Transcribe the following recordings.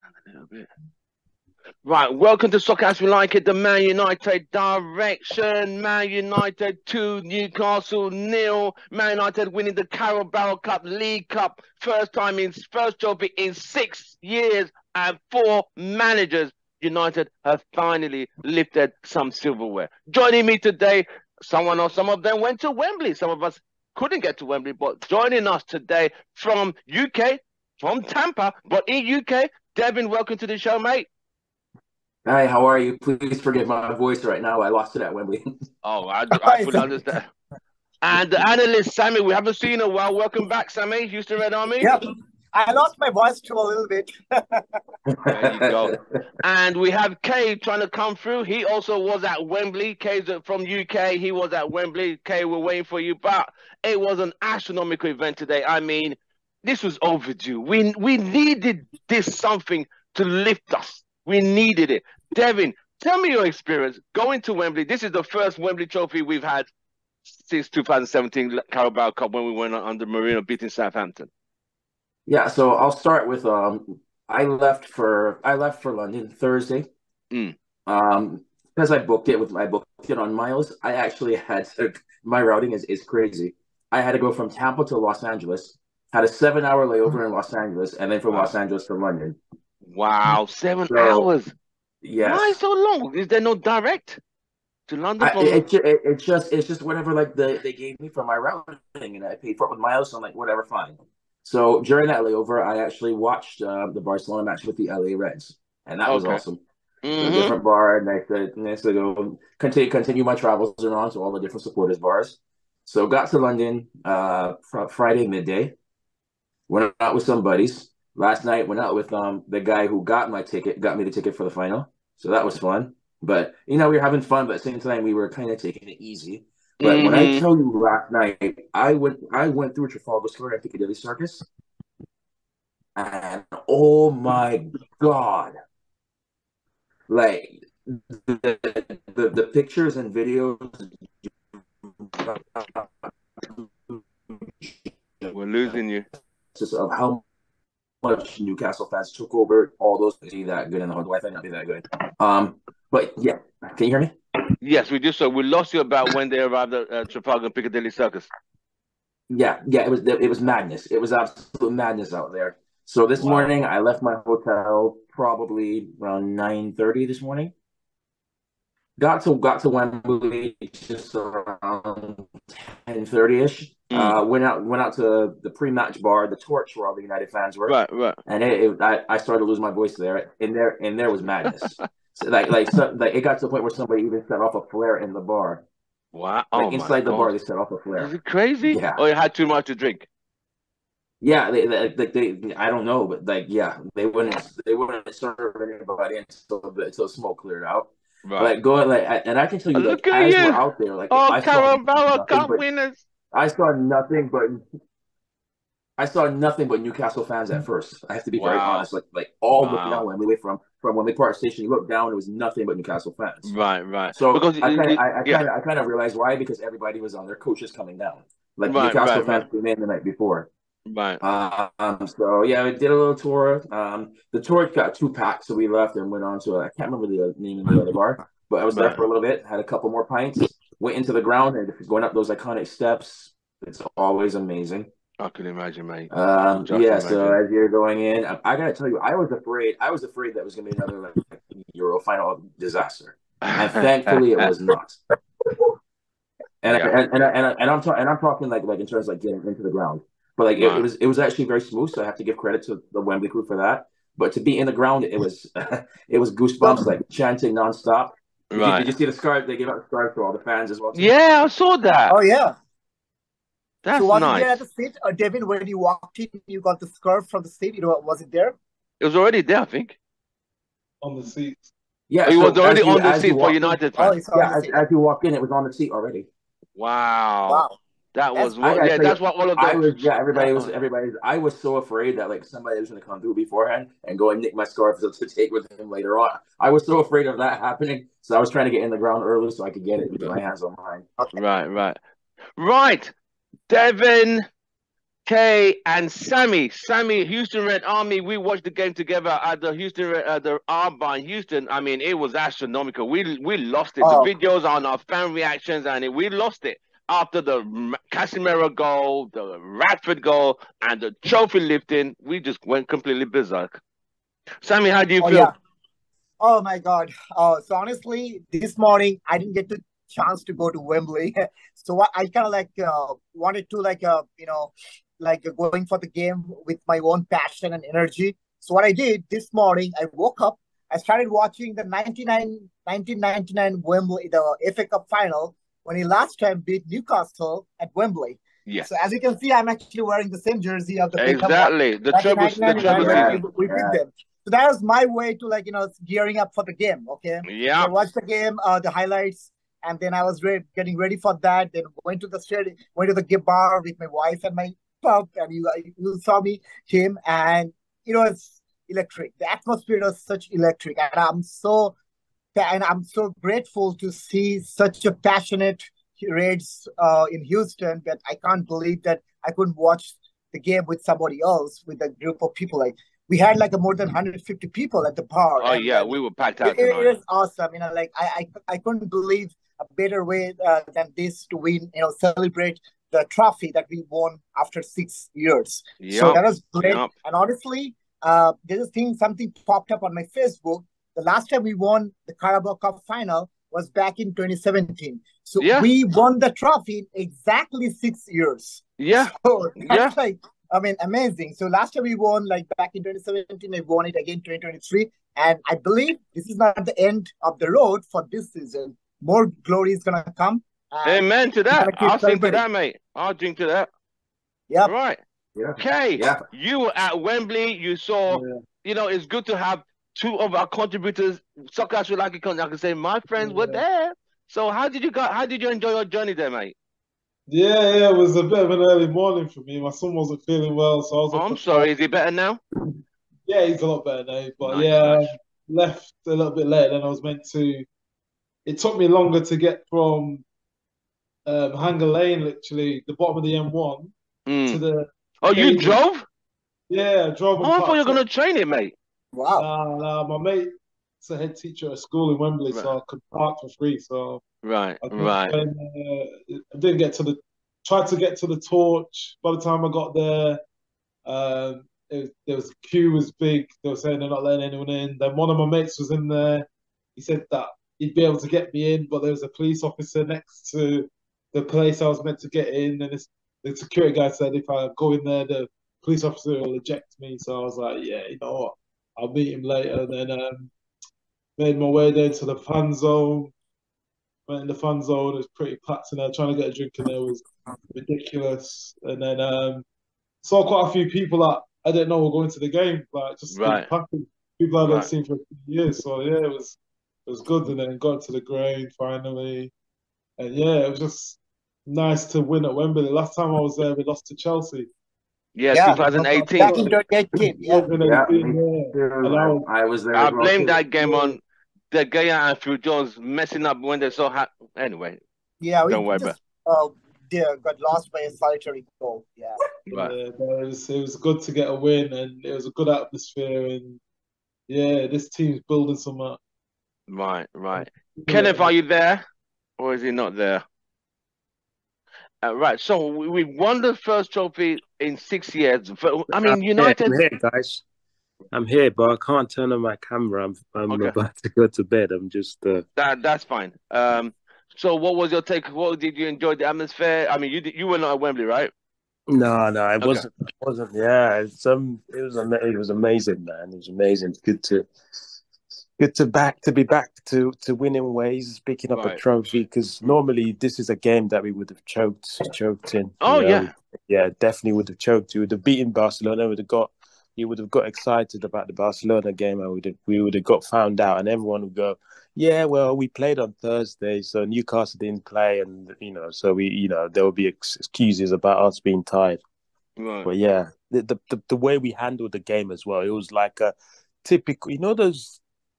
A little bit. Right, welcome to Soccer As We Like It, the Man United direction. Man United 2, Newcastle 0. Man United winning the Carabao Cup League Cup. First trophy in 6 years, and 4 managers. United have finally lifted some silverware. Joining me today, some of them went to Wembley. Some of us couldn't get to Wembley, but joining us today from UK, from Tampa, but in UK, Devin, welcome to the show, mate. Hi, how are you? Please forgive my voice right now. I lost it at Wembley. Oh, I fully understand. And the analyst, Sammy, we haven't seen in a while. Welcome back, Sammy, Houston Red Army. Yeah, I lost my voice too a little bit. There you go. And we have Kay trying to come through. He also was at Wembley. Kay's from UK. He was at Wembley. Kay, we're waiting for you. But it was an astronomical event today. I mean, this was overdue. We needed this something to lift us. We needed it. Devin, tell me your experience going to Wembley. This is the first Wembley trophy we've had since 2017 Carabao Cup when we went under Marino beating Southampton. Yeah, so I'll start with I left for London Thursday. Because I booked it on miles. I actually had my routing is crazy. I had to go from Tampa to Los Angeles, had a 7-hour layover in Los Angeles, and then from Los Angeles to London. Wow, 7 hours. Yes. Why so long? Is there no direct to London? It's just whatever like they gave me for my routing, and I paid for it with miles. So I'm like, whatever, fine. So during that layover, I actually watched the Barcelona match with the LA Reds, and that was awesome. So a different bar, and nice to go continue my travels around to all the different supporters bars. So got to London Friday midday. Went out with some buddies. Last night went out with the guy who got me the ticket for the final. So that was fun. But we were having fun, but at the same time we were kind of taking it easy. But when I tell you last night, I went through Trafalgar Square at Piccadilly Circus, and oh my God, like the pictures and videos. We're losing you. Just of how much Newcastle fans took over all those. See that good in the Wi-Fi not be that good. But yeah, can you hear me? Yes, we do. So we lost you about when they arrived at Trafalgar Piccadilly Circus. Yeah, it was madness. It was absolute madness out there. So this morning I left my hotel probably around 9:30 this morning. Got to Wembley just around 10:30ish. Went out to the pre-match bar, the Torch, where all the United fans were. Right. And I started to lose my voice there. And there was madness. So it got to the point where somebody even set off a flare in the bar. Wow! Inside the bar, they set off a flare. Is it crazy? Yeah. Or you had too much to drink? Yeah, they I don't know, but they wouldn't serve anybody until smoke cleared out. Right. And I can tell you, look as at you. we're out there, I Carabao Cup Winners. I saw nothing but Newcastle fans at first. I have to be very honest. Looking out when we went from Wembley Park Station, you look down, it was nothing but Newcastle fans. Right. So because I kind of realized why, because everybody was on their coaches coming down. Newcastle fans came in the night before. Right. So yeah, we did a little tour. The tour got too packed, so we left and went on to I can't remember the name of the other bar, but I was there for a little bit, had a couple more pints, went into the ground, and going up those iconic steps, it's always amazing. I can imagine, mate. So as you're going in, I gotta tell you, I was afraid that it was gonna be another Euro final disaster, and thankfully it was not. And I'm talking like in terms of getting into the ground. But it was actually very smooth, so I have to give credit to the Wembley crew for that. But to be in the ground, it was goosebumps, chanting nonstop. Did you see the scarf? They gave out the scarf to all the fans as well. Yeah, I saw that. Oh yeah, that's so was nice. it there at the seat, Devin? When you walked in, you got the scarf from the seat. Was it there? It was already there, I think. On the seats. Yeah, it was already on the seat for United fans. As you walk in, it was on the seat already. Wow. That's what all of them. I was so afraid that somebody was going to come through beforehand and go and nick my scarf to take with him later on. I was so afraid of that happening, so I was trying to get in the ground early so I could get it with my hands on mine. Right. Devin, Kay and Sammy. Sammy, Houston Red Army. We watched the game together at the Houston the Army in Houston. I mean, it was astronomical. We lost it. The Oh, videos on our fan reactions, and we lost it after the Casemiro goal, the Radford goal, and the trophy lifting. We just went completely berserk. Sammy, how do you oh feel? yeah. Oh my God. So honestly, this morning I didn't get the chance to go to Wembley. So I kind of like wanted to going for the game with my own passion and energy. So what I did this morning, I woke up, I started watching the 1999 Wembley, the FA Cup final when he last time beat Newcastle at Wembley. Yes, So as you can see, I'm actually wearing the same jersey of the Beckham one, exactly. The treble 1999 when Yeah, season. we beat yeah. them. So that was my way to gearing up for the game. Okay, so Yeah. I watched the game, the highlights, and then I was getting ready for that. Then went to the stadium, went to the gay bar with my wife and my pup, and you saw me came, and it's electric. The atmosphere was such electric, and I'm so grateful to see such a passionate Reds in Houston. That I can't believe that I couldn't watch the game with somebody else, with a group of people. Like we had like a more than 150 people at the bar, Oh and yeah, then we were packed it, out it, tonight. it is awesome. Like I couldn't believe a better way than this to win. Celebrate the trophy that we won after 6 years. So Yep. that was great. Yep. And honestly, there's a thing. Something popped up on my Facebook. The last time we won the Carabao Cup final was back in 2017. So Yeah. we won the trophy in exactly 6 years. Yeah. So Yeah. that's amazing. So last time we won, like back in 2017, we won it again 2023. And I believe this is not the end of the road for this season. More glory is going to come. And Amen to we're that. going to keep I'll sing to celebrating. that, mate. I'll drink to that. Yep. Right. Yeah. Kay, Yeah. you were at Wembley. You saw, it's good to have two of our contributors, Soccer Sri Lanka, I can say my friends were there. So how did you enjoy your journey there, mate? Yeah, it was a bit of an early morning for me. My son wasn't feeling well, so I was Oh, up I'm at sorry. 5. Is he better now? Yeah, he's a lot better now. But Nice, yeah, nice. left a little bit later than I was meant to. It took me longer to get from Hanger Lane, literally the bottom of the M1, to Mm. the Oh, you stadium. drove? Yeah, I drove Oh, and I thought you were parked up. going to train it, mate. Wow. Nah, my mate's a head teacher at a school in Wembley, Right, so I could park for free. So right, I didn't, right. I didn't get to tried to get to the torch. By the time I got there, there was queue was big. They were saying they're not letting anyone in. Then one of my mates was in there. He said that he'd be able to get me in, but there was a police officer next to the place I was meant to get in, and the security guy said if I go in there, the police officer will eject me. So I was like, yeah, you know what? I'll meet him later. And then made my way there to the fan zone. Went in the fan zone. It was pretty packed in there. Trying to get a drink in there was ridiculous. And then saw quite a few people that I didn't know were going to the game. Like just it was Right, packed. People I hadn't right. seen for a few years. So yeah, it was good. And then got to the ground finally. And yeah, it was just nice to win at Wembley. Last time I was there, we lost to Chelsea. Yeah, Yeah. So, Back 2018. in 2018. Yeah. 2018, Yeah, me yeah. And too. I was there I as well blame too. that game on De Gea and Phil Jones messing up when they saw. Anyway, Yeah. We don't worry about just got lost by a solitary goal. Yeah. it. Right, yeah, but it was good to get a win, and it was a good atmosphere. And yeah, this team's building something. right, right. Kenneth, are you there? Or is he not there? Right, so we won the first trophy in 6 years. I mean, I'm United. here, guys. I'm here, but I can't turn on my camera. I'm Okay, about to go to bed. I'm just that's fine. So what was your take? What did you enjoy the atmosphere? I mean, you were not at Wembley, right? no, it Okay, wasn't. Yeah, it was amazing, man. It was amazing. To be back to winning ways, picking up a right. trophy. Because normally this is a game that we would have choked in. Oh yeah, Yeah, definitely would have choked. We would have beaten Barcelona. You would have got excited about the Barcelona game, and we would have got found out, and everyone would go, "Yeah, well, we played on Thursday, so Newcastle didn't play, and so there would be excuses about us being tired." right. But yeah, the way we handled the game as well, it was like a typical,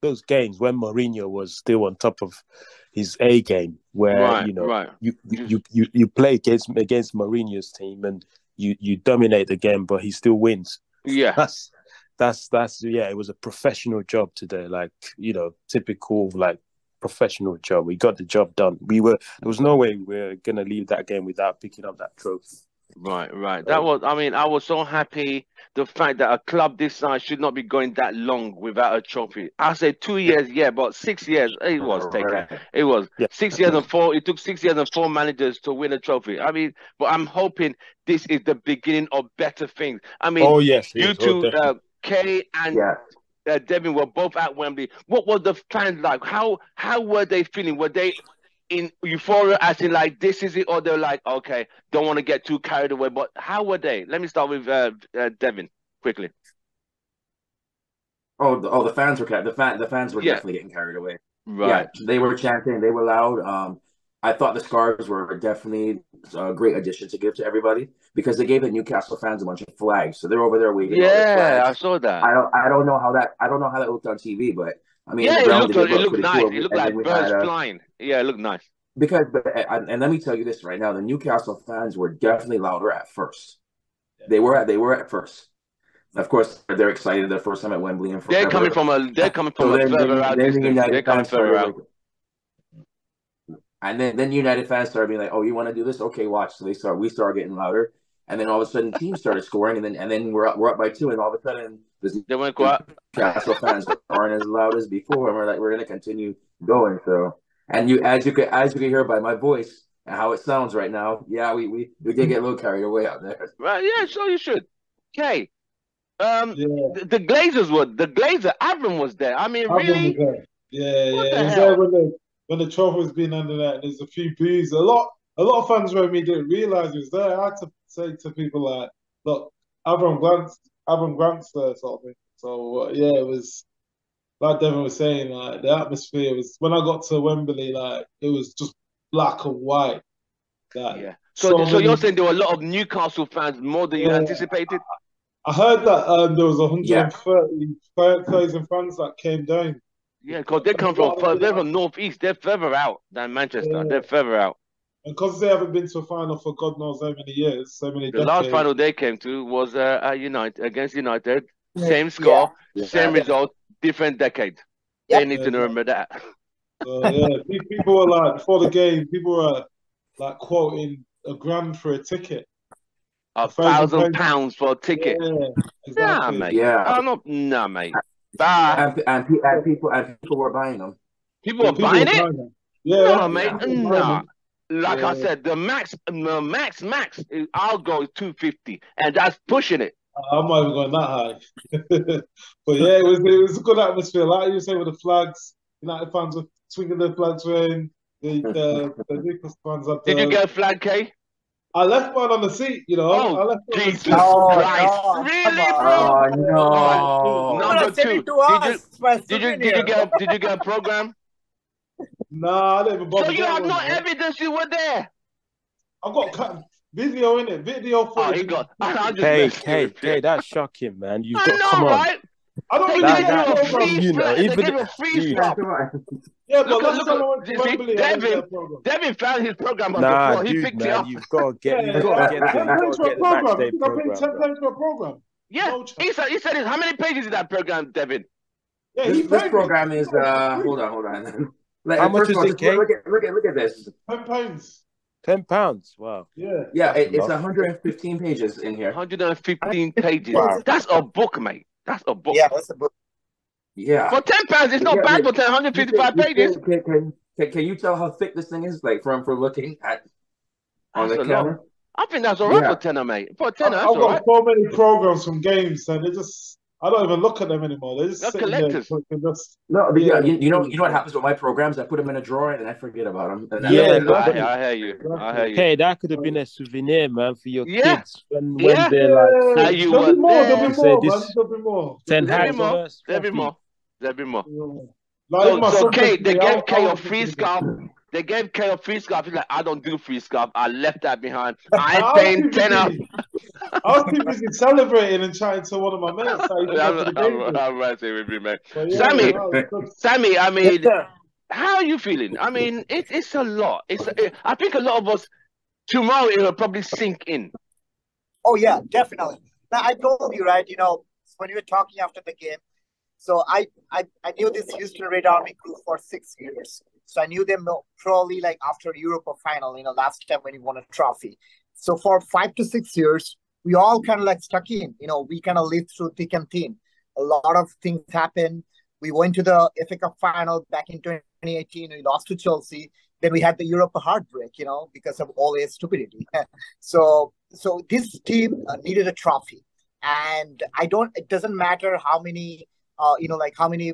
those games when Mourinho was still on top of his A game, where Right, right. you play against Mourinho's team, and you dominate the game, but he still wins. Yeah. That's yeah. It was a professional job today, like typical like professional job. We got the job done. There was no way we were gonna leave that game without picking up that trophy. Right. That was, I mean, I was so happy the fact that a club this size should not be going that long without a trophy. I said 2 years, yeah, but 6 years, it was taken. It was 6 years and four. It took 6 years and 4 managers to win a trophy. I mean, but I'm hoping this is the beginning of better things. I mean, oh yes, you two, Kay and Devin were both at Wembley. What were the fans like? How were they feeling? Were they in euphoria, as in like this is it, or they're like, okay, don't want to get too carried away? But how were they? Let me start with Devin quickly. The fans were the fans were definitely getting carried away. Right. Yeah, they were chanting, they were loud. I thought the scarves were definitely a great addition to give to everybody because they gave the Newcastle fans a bunch of flags, so they're over there waving. Yeah, I saw that. I don't know how that looked on TV, but I mean, yeah, it looked nice. It looked like birds flying. Yeah, it looked nice. And let me tell you this right now: the Newcastle fans were definitely louder at first. They were at first. Of course, they're excited. Their first time at Wembley, and they're coming from a further out distance. They're coming further out. And then United fans started being like, "Oh, you want to do this? Okay, watch." So we started getting louder, and then all of a sudden, teams started scoring, and then we're up by 2, and all of a sudden, they went quiet. Newcastle fans aren't as loud as before, and we're going to continue going. So, and as you can hear by my voice and how it sounds right now, yeah, we did get a little carried away out there. Right? Yeah, so you should. Okay. The Glazer Avram was there. I mean, really? Yeah. He was there when the trophy was being under that. There's a few boos. A lot of fans around me didn't realize he was there. I had to say to people like, "Look, Avram Grant's there," sort of thing. So it was like Devin was saying. Like the atmosphere was when I got to Wembley, like it was just black and white. Like, So you're saying there were a lot of Newcastle fans more than you anticipated? I heard that there was 130,000 fans that came down. Yeah, because they're from northeast. They're further out than Manchester. Yeah. They're further out. And because they haven't been to a final for God knows how many years, so many decades. The last final they came to was against United. Same score, same result, different decade. They need to remember that. People were like, before the game, people were like quoting £1,000 for a ticket. £1,000 for a ticket. Yeah, exactly. Nah, mate. Yeah. Nah, mate. And people were buying them. People were buying it? Yeah. No, mate. Nah. Like I said, the max, I'll go is 250, and that's pushing it. I'm not even going that high. But yeah, it was a good atmosphere. Like you say, with the flags, United fans were swinging their flags around. The Newcastle fans had Did you get a flag, Kay? I left mine on the seat, you know. Oh, I left Jesus Christ. No. Really, bro? Oh, no. Number 2. Did you get a program? Nah, I didn't even bother. So you have no evidence you were there? I've got video in it. Video footage. Hey, that's shocking, man. You've got come on. Right? I don't think they gave a free flag. They gave a free flag. Yeah, but look, Devin found his program on the floor. He picked it up. You've got to get the match day program. £10 for a program. Yeah, he said how many pages is that program, Devin? Yeah, this program is hold on. How much is it, Kate? Look at this. £10. £10. Wow. Yeah. It's 115 pages in here. 115 pages. Wow. That's a book, mate. That's a book. Yeah, that's a book. Yeah. For £10, it's not bad for 155 pages. Can you tell how thick this thing is? Like from looking at on the camera. I think that's all right for tenner, mate. For tenner, that's I've all right. got so many programs from games, and I don't even look at them anymore. They're just collectors. You know what happens with my programs? I put them in a drawer and I forget about them. I hear you. Hey, that could have been a souvenir, man, for your kids when they're like. There'll be more. There'll be more. So Kate, they gave Kate a free scarf. They gave Kay a free scarf. He's like, I don't do free scarf. I left that behind. I ain't paying tenner. I was too busy celebrating and chatting to one of my mates. I'm right there with you, man. Sammy, I mean, how are you feeling? I mean, it's a lot. I think a lot of us, tomorrow it will probably sink in. Oh yeah, definitely. Now I told you, right? When we were talking after the game, so I knew this Houston Red Army crew for 6 years. So I knew them probably like after Europa final, last time when we won a trophy. So for 5 to 6 years, we all kind of like stuck in. We kind of lived through thick and thin. A lot of things happened. We went to the FA Cup final back in 2018. We lost to Chelsea. Then we had the Europa heartbreak, because of always stupidity. So this team needed a trophy, and it doesn't matter how many how many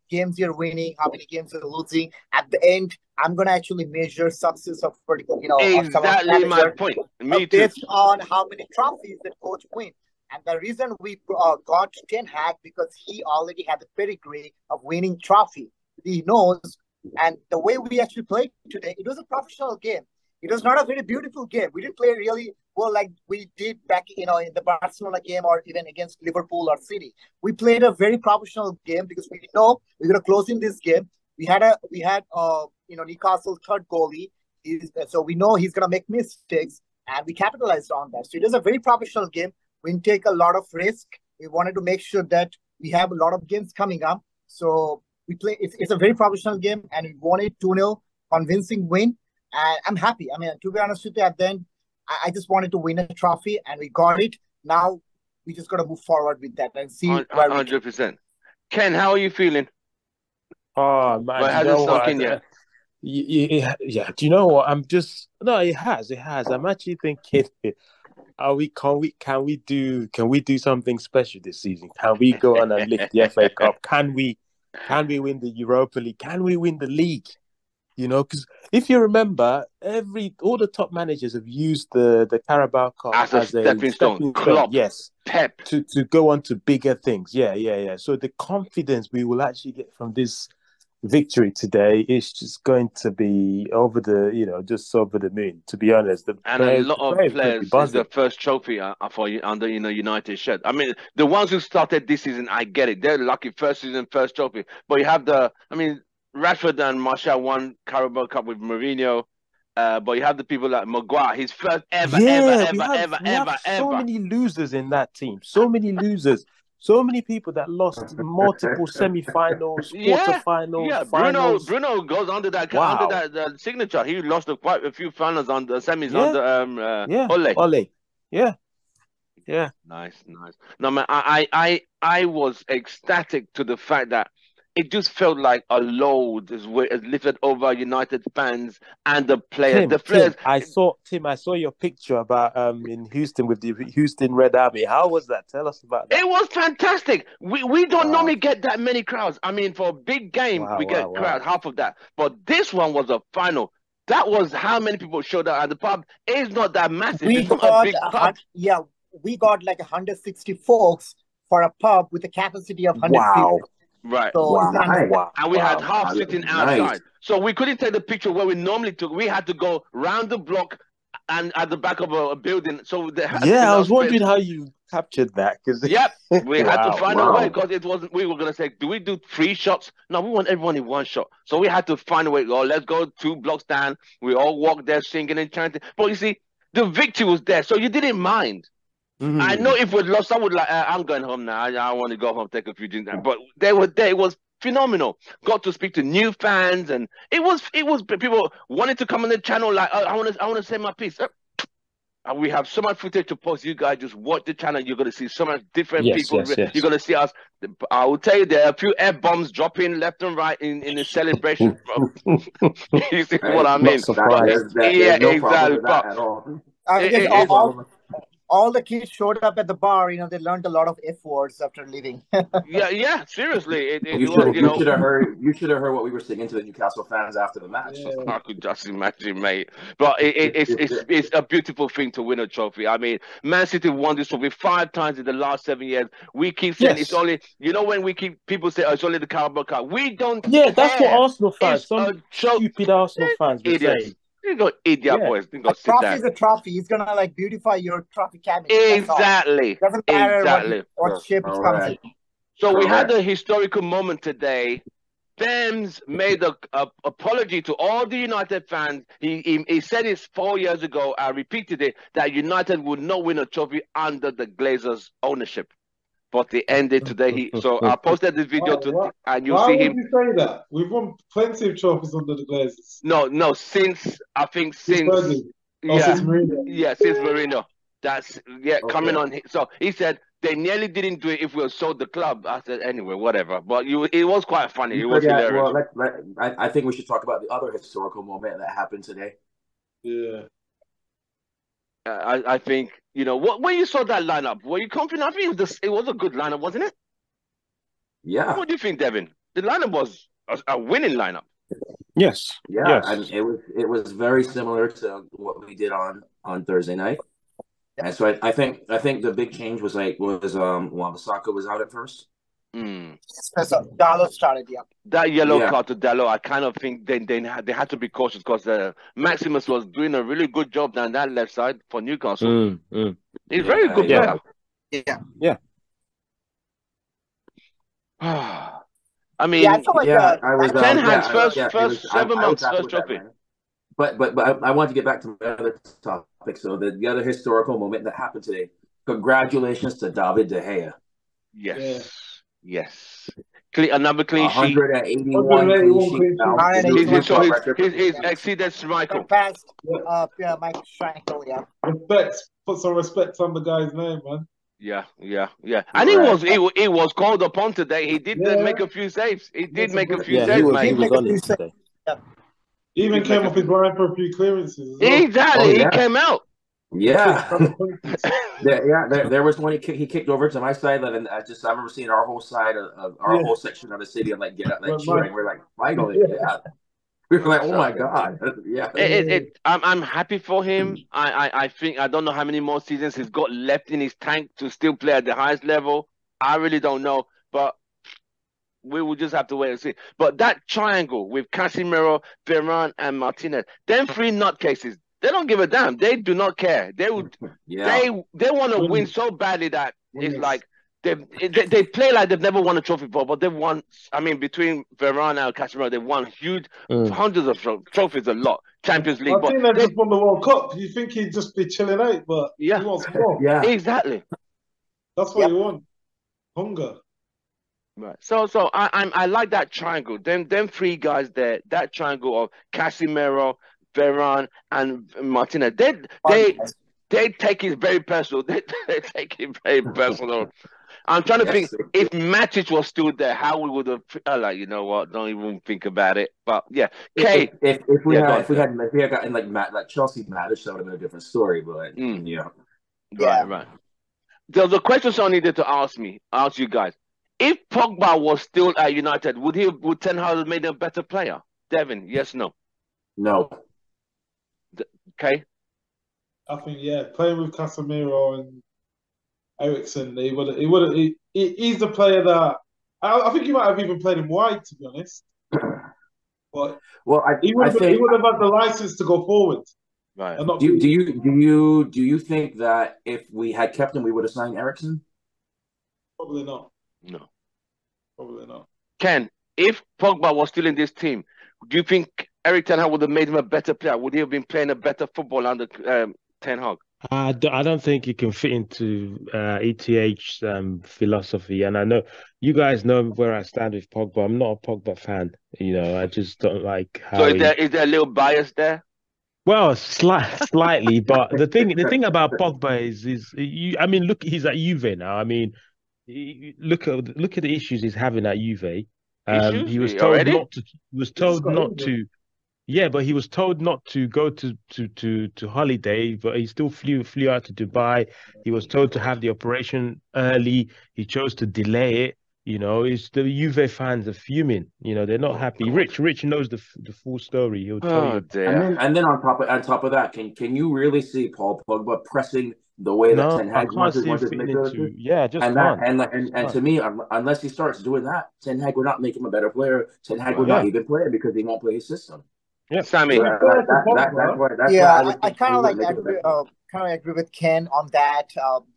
games you're winning, how many games you're losing. At the end, I'm gonna actually measure success of particular, of some Exactly my manager point. Me too. based on how many trophies that coach win. And the reason we got Ten Hag, because he already had the pedigree of winning trophy. He knows, and the way we actually played today, it was a professional game. It was not a very beautiful game. We didn't play really well like we did back, in the Barcelona game or even against Liverpool or City. We played a very professional game because we know we're going to close in this game. We had Newcastle third goalie. So we know he's going to make mistakes, and we capitalized on that. So it was a very professional game. We didn't take a lot of risk. We wanted to make sure that we have a lot of games coming up. So we play. It's a very professional game, and we won it 2-0, convincing win. And I'm happy. I mean, to be honest with you, at the end, I just wanted to win a trophy, and we got it. Now we just got to move forward with that and see. 100%. Ken, how are you feeling? Oh man, Well, it hasn't sunk in yet. Yeah, do you know what? It has. I'm actually thinking, can we do something special this season? Can we go on and lift the FA Cup? Can we win the Europa League? Can we win the league? Because if you remember, all the top managers have used the Carabao Cup as a stepping stone. Klopp, yes, Pep, to go on to bigger things. Yeah. So the confidence we will actually get from this victory today is just going to be just over the moon. To be honest, a lot of players. It's the first trophy for you under United shirt. I mean, the ones who started this season, I get it. They're lucky, first season, first trophy. But you have Rashford and Martial won Carabao Cup with Mourinho, but you have the people like Maguire, his first ever. We have so many losers in that team. So many losers. So many people that lost multiple semi-finals, quarterfinals, finals. Bruno goes under that signature. He lost quite a few finals on the semis under Ole. Yeah. Nice. No man, I was ecstatic to the fact that it just felt like a load is lifted over United fans and the players. Tim, I saw your picture about in Houston with the Houston Red Army. How was that? Tell us about that. It was fantastic. We don't normally get that many crowds. I mean, for a big game, we get crowds, half of that. But this one was a final. That was how many people showed up at the pub. It's not that massive. It's not a big pub. Yeah, we got like 160 folks for a pub with a capacity of 100 people. Right. So and we had half sitting outside. So we couldn't take the picture where we normally took. We had to go round the block and at the back of a building. So I was wondering how you captured that. We had to find a way because it wasn't. We were going to say, do we do 3 shots? No, we want everyone in 1 shot. So we had to find a way. Let's go 2 blocks down. We all walked there singing and chanting. But you see, the victory was there. So you didn't mind. Mm-hmm. I know if we'd lost, I would I'm going home now. I want to go home, take a few drinks. But they were there. It was phenomenal. Got to speak to new fans, and it was people wanted to come on the channel. Like, I want to say my piece. And we have so much footage to post. You guys just watch the channel. You're going to see so much different people. Yes. You're going to see us. I will tell you, there are a few air bombs dropping left and right in the celebration. You see what I mean? Exactly. All the kids showed up at the bar. They learned a lot of F words after leaving. Seriously. You should have heard what we were singing to the Newcastle fans after the match. Yeah. I could just imagine, mate. But it's a beautiful thing to win a trophy. I mean, Man City won this trophy 5 times in the last 7 years. We keep saying it's only, when people say it's only the Carabao Cup. We don't. Yeah, that's what Arsenal fans. Some stupid Arsenal fans would say. You go idiot boys. A trophy is a trophy. It's gonna beautify your trophy cabinet. Exactly. Doesn't matter what shape it comes in. So we had a historical moment today Dems made a apology to all the United fans. He said it 4 years ago. I repeated it, that United would not win a trophy under the Glazers' ownership. But they ended today. So I posted this video and you'll see him. Why would you say that? We've won plenty of trophies under the Glazers. No, since Mourinho. Yeah, since Mourinho. That's coming on. So he said they nearly didn't do it if we had sold the club. I said anyway, whatever. But it was quite funny. It was hilarious. Well, I think we should talk about the other historical moment that happened today. Yeah. I think, when you saw that lineup, were you confident? I think it was a good lineup, wasn't it? Yeah. What do you think, Devin? The lineup was a winning lineup. Yes. Yeah, yes. I mean, it was very similar to what we did on Thursday night. And so I think the big change was Wan-Bissaka was out at first. Dalot started, That yellow card to Dalot, I kind of think they had to be cautious because Maximus was doing a really good job down that left side for Newcastle. He's very good player. Yeah. I mean, I feel like Ten Hag's first 7 months first trophy. But I want to get back to my other topic. So the other historical moment that happened today. Congratulations to David De Gea. Yes. Another clean sheet. 181 clean sheet. He's exceeded Schmeichel. Past Mike Schmeichel, Put some respect on the guy's name, man. Yeah. And he was called upon today. He did make a few saves. He did make a few saves, mate. He was on it today. He even came off his line for a few clearances as well. Exactly. He came out. Yeah. There was one he kicked over to my side, and I remember seeing our whole side of our whole section of the stadium get up, cheering. We're like, finally, we were like, oh my god, I'm happy for him. I think I don't know how many more seasons he's got left in his tank to still play at the highest level. I really don't know, but we will just have to wait and see. But that triangle with Casemiro, Varane, and Martinez, them three nutcases, they don't give a damn. They do not care. They would. They want to win so badly that it's like they play like they've never won a trophy before. But they've won. I mean, between Varane and Casemiro, they've won huge hundreds of trophies. A lot. Champions League. I think they just won the World Cup. You think he'd just be chilling out, but he wants more. Yeah, exactly. That's what you want. Hunger. Right. So I like that triangle. Them three guys there. That triangle of Casemiro, Varane, and Martinez. They take it very personal. They take it very personal. I'm trying to think if Matic was still there, how we would have. You know what? Don't even think about it. But yeah, Kay. If we had gotten like Chelsea Matic, that would have been a different story. But right. There was a question I needed to ask you guys. If Pogba was still at United, would Ten Hag have made him a better player? Devin, yes, no. No. Okay. I think playing with Casemiro and Eriksen, he's the player that I think he might have even played him wide, to be honest. But he would have had the license to go forward. Right. Do you think that if we had kept him, we would have signed Eriksen? Probably not. No. Probably not. Ken, if Pogba was still in this team, do you think Erik Ten Hag would have made him a better player? Would he have been playing a better football under Ten Hag? I don't think he can fit into ETH's philosophy. And I know you guys know where I stand with Pogba. I'm not a Pogba fan. I just don't like how. So is there a little bias there? Well, slightly, but the thing about Pogba is look, he's at Juve now. I mean, look at the issues he's having at Juve. He was told not to. He was told not to. Yeah, but he was told not to go to holiday, but he still flew out to Dubai. He was told to have the operation early. He chose to delay it. It's the Juve fans are fuming. They're not happy. Rich knows the full story. He'll tell you. Dear. And then on top of that, can you really see Paul Pogba pressing the way that Ten Hag wants his midfielder? And to me, unless he starts doing that, Ten Hag will not make him a better player. Ten Hag will not even play because he won't play his system. Yeah, Sammy. So I kind of agree with Ken on that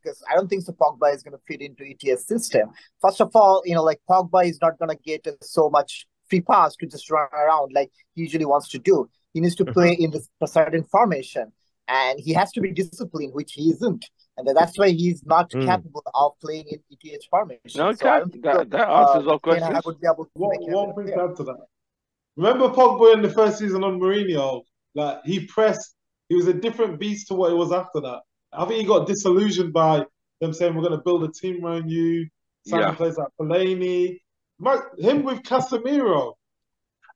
because I don't think Pogba is going to fit into ETS system. First of all, Pogba is not going to get so much free pass to just run around like he usually wants to do. He needs to play in a certain formation, and he has to be disciplined, which he isn't. And that's why he's not capable of playing in ETH formation. Okay, so I don't think that answers our Ten questions. Hag would be able to make him One thing to add to that. Remember Pogba in the first season on Mourinho? Like, he pressed, he was a different beast to what he was after that. I think he got disillusioned by them saying, we're going to build a team around you, signing players like Fellaini. Him with Casemiro.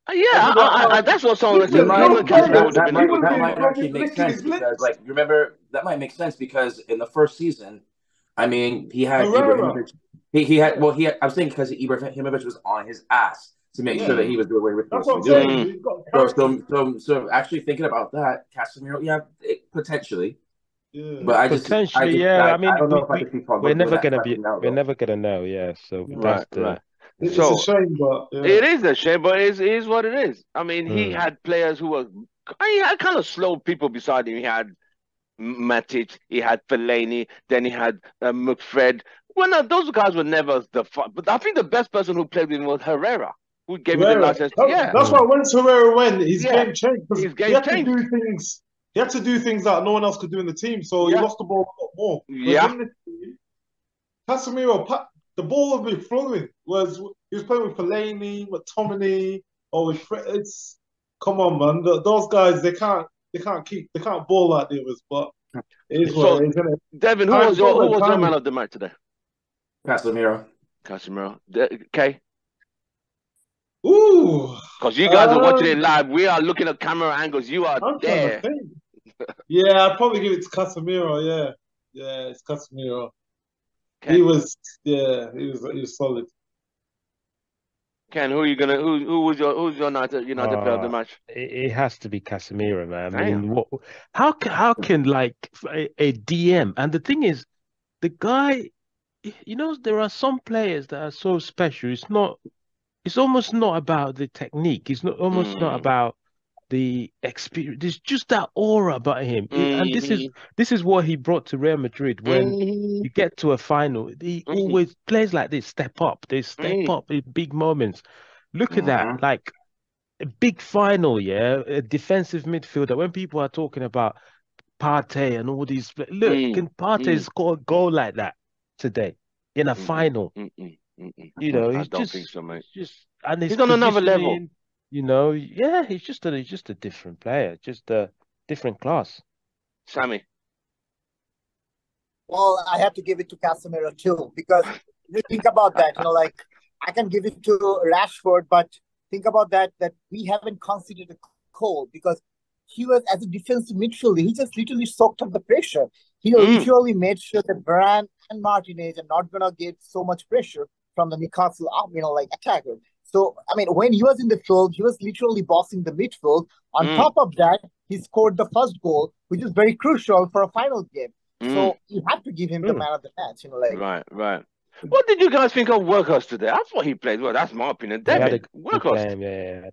That's what someone said. That might actually make sense because, like, remember, that might make sense because in the first season, I mean, he had Ibrahimovic. He had. I was thinking because Ibrahimovic was on his ass to make sure that he was doing what he was supposed to be doing. So actually thinking about that, Casemiro, potentially. Yeah. But I don't know if I could see Pogba. We're never gonna know. Yeah. So that's the. It's a shame, but it is a shame, but it is what it is. I mean, he had players who were. He had kind of slow people beside him. He had Matic, he had Fellaini, then he had McFred. Well, no, those guys were never the fun. But I think the best person who played with him was Herrera, who gave him the license. That's why once Herrera went, his game changed. His game changed. He had to do things that no one else could do in the team, so he lost the ball a lot more. Yeah. In the team, Casemiro, the ball would be flowing. Whereas he was playing with Fellaini, McTominay, or with it's come on, man. Those guys they can't ball like the others. But it is what it is, isn't it? Devin, who was your man of the match today? Casemiro. Okay. Ooh. Because you guys are watching it live. We are looking at camera angles. You are there. Yeah, I'd probably give it to Casemiro. Yeah, it's Casemiro. Ken. He was solid. Ken, who's your United player of the match? It has to be Casemiro, man. I mean, how can like a DM, and the thing is, the guy, there are some players that are so special. It's almost not about the technique. It's almost not about the experience. There's just that aura about him, and this is what he brought to Real Madrid. When you get to a final, he always plays like this. Step up. They step up in big moments. Look at that, like a big final, a defensive midfielder. When people are talking about Partey and all these, look, can Partey score a goal like that today in a final? I don't think so, mate. And he's on another level. He's just a different player, just a different class. Sammy. Well, I have to give it to Casemiro too, because you think about that, like I can give it to Rashford, but think about that we haven't considered a goal because he was, as a defensive midfielder, he just literally soaked up the pressure. He literally made sure that Varane and Martinez are not gonna get so much pressure from the Newcastle, attacker. So, I mean, when he was in the field, he was literally bossing the midfield. On top of that, he scored the first goal, which is very crucial for a final game. So you have to give him the man of the match, Right. What did you guys think of Workhorse today? I thought he played well. That's my opinion. David, Workhorse.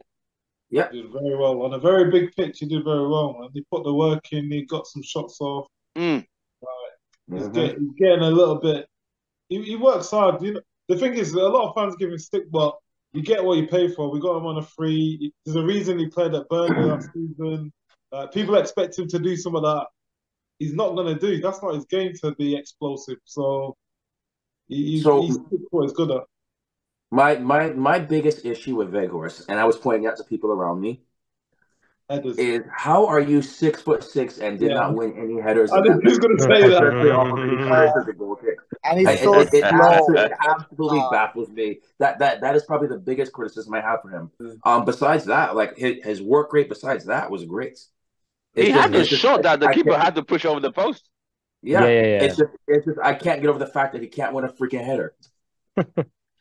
Yeah. He did very well. On a very big pitch, he did very well, man. He put the work in, he got some shots off. He's getting a little bit... He works hard. The thing is, a lot of fans give him stick, but you get what you pay for. We got him on a free. There's a reason he played at Burnley last season. People expect him to do some of that. He's not going to do. That's not his game, to be explosive. So he's what he's good at. My biggest issue with Weghorst, and I was pointing out to people around me, is how are you 6'6" and did not win any headers? I think he's going to say that. And he's so slow. It absolutely baffles me. That is probably the biggest criticism I have for him. Besides that, like his work rate, besides that, was great. He had a shot that the keeper had to push over the post. Yeah. It's just I can't get over the fact that he can't win a freaking header.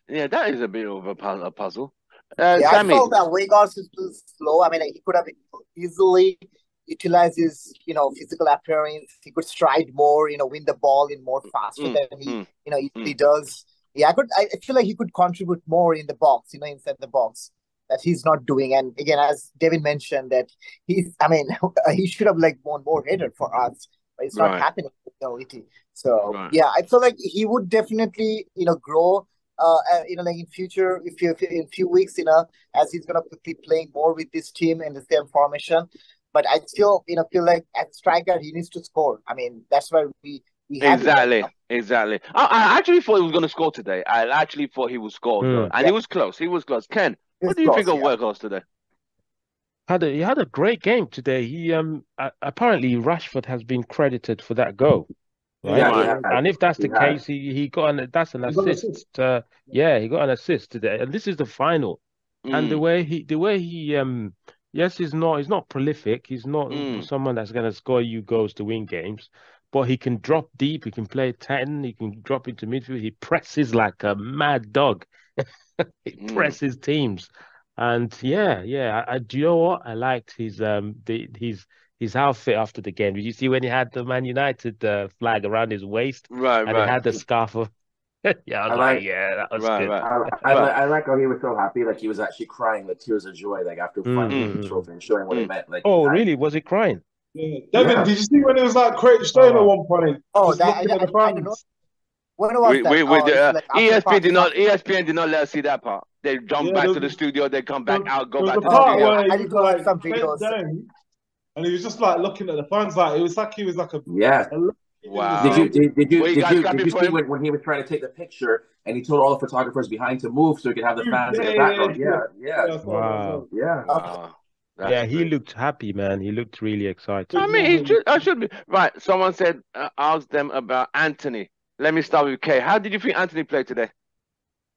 Yeah, that is a bit of a puzzle. I felt that Weghorst is too slow. I mean, he could have easily utilized his, physical appearance. He could stride more, win the ball in more faster than he, he does. Yeah, I feel like he could contribute more in the box, inside the box, that he's not doing. And again, as David mentioned, that he should have won more header for us, but it's not happening. So yeah, I feel like he would definitely, grow like in future, if in few weeks, as he's gonna be playing more with this team in the same formation. But I still, feel like as a striker, he needs to score. I mean, that's why we have him right Exactly, now. exactly. I actually thought he was going to score today. I actually thought he would score, though. And Yeah. he was close. He was close. Ken, what It's do you think close, of yeah. Workhorse today? He had a great game today. He apparently Rashford has been credited for that goal, right? Yeah, Right. yeah. And if that's the He has. case, he got that's an He got an assist. assist. Yeah, he got an assist today, and this is the final. And the Mm, way he yes, he's not prolific. He's not mm. someone that's gonna score you goals to win games, but he can drop deep. He can play 10. He can drop into midfield. He presses like a mad dog. He presses teams, and do you know what? I liked his outfit after the game. Did you see when he had the Man United flag around his waist Right, and he right, had the scarf of? Yeah, I was I like, like yeah, that was right, good. right. I like how he was so happy, like he was actually crying like tears of joy, like after finally Mm, winning the trophy and showing what it mm. meant. Like Oh, really? Was he crying? Yeah. Devin, yeah. did you see when it was like Craig Stone at Oh, one point? Oh, Just that looking at the I don't know. fans. When was that? We Oh, it's like after ESPN did not let us see that part. They jump Yeah, back to the studio, they come back out, go there was back a to the part Okay, studio. where I he need was to watch like some bent videos. down and he was just like looking at the fans like it was like he was like a Yeah. legend in the Wow. Did you stadium. Were you guys clapping for see him? when he was trying to take the picture and he told all the photographers behind to move so he could have the fans in Yeah, the yeah, yeah, background? yeah. Yeah, Yeah, I saw that as wow. well. yeah. Okay. Wow. That's Yeah, he great. looked happy, man. He looked really excited. I Big mean, moment. I should be. Right. Someone said, ask them about Anthony. Let me start with Kay. How did you think Anthony played today?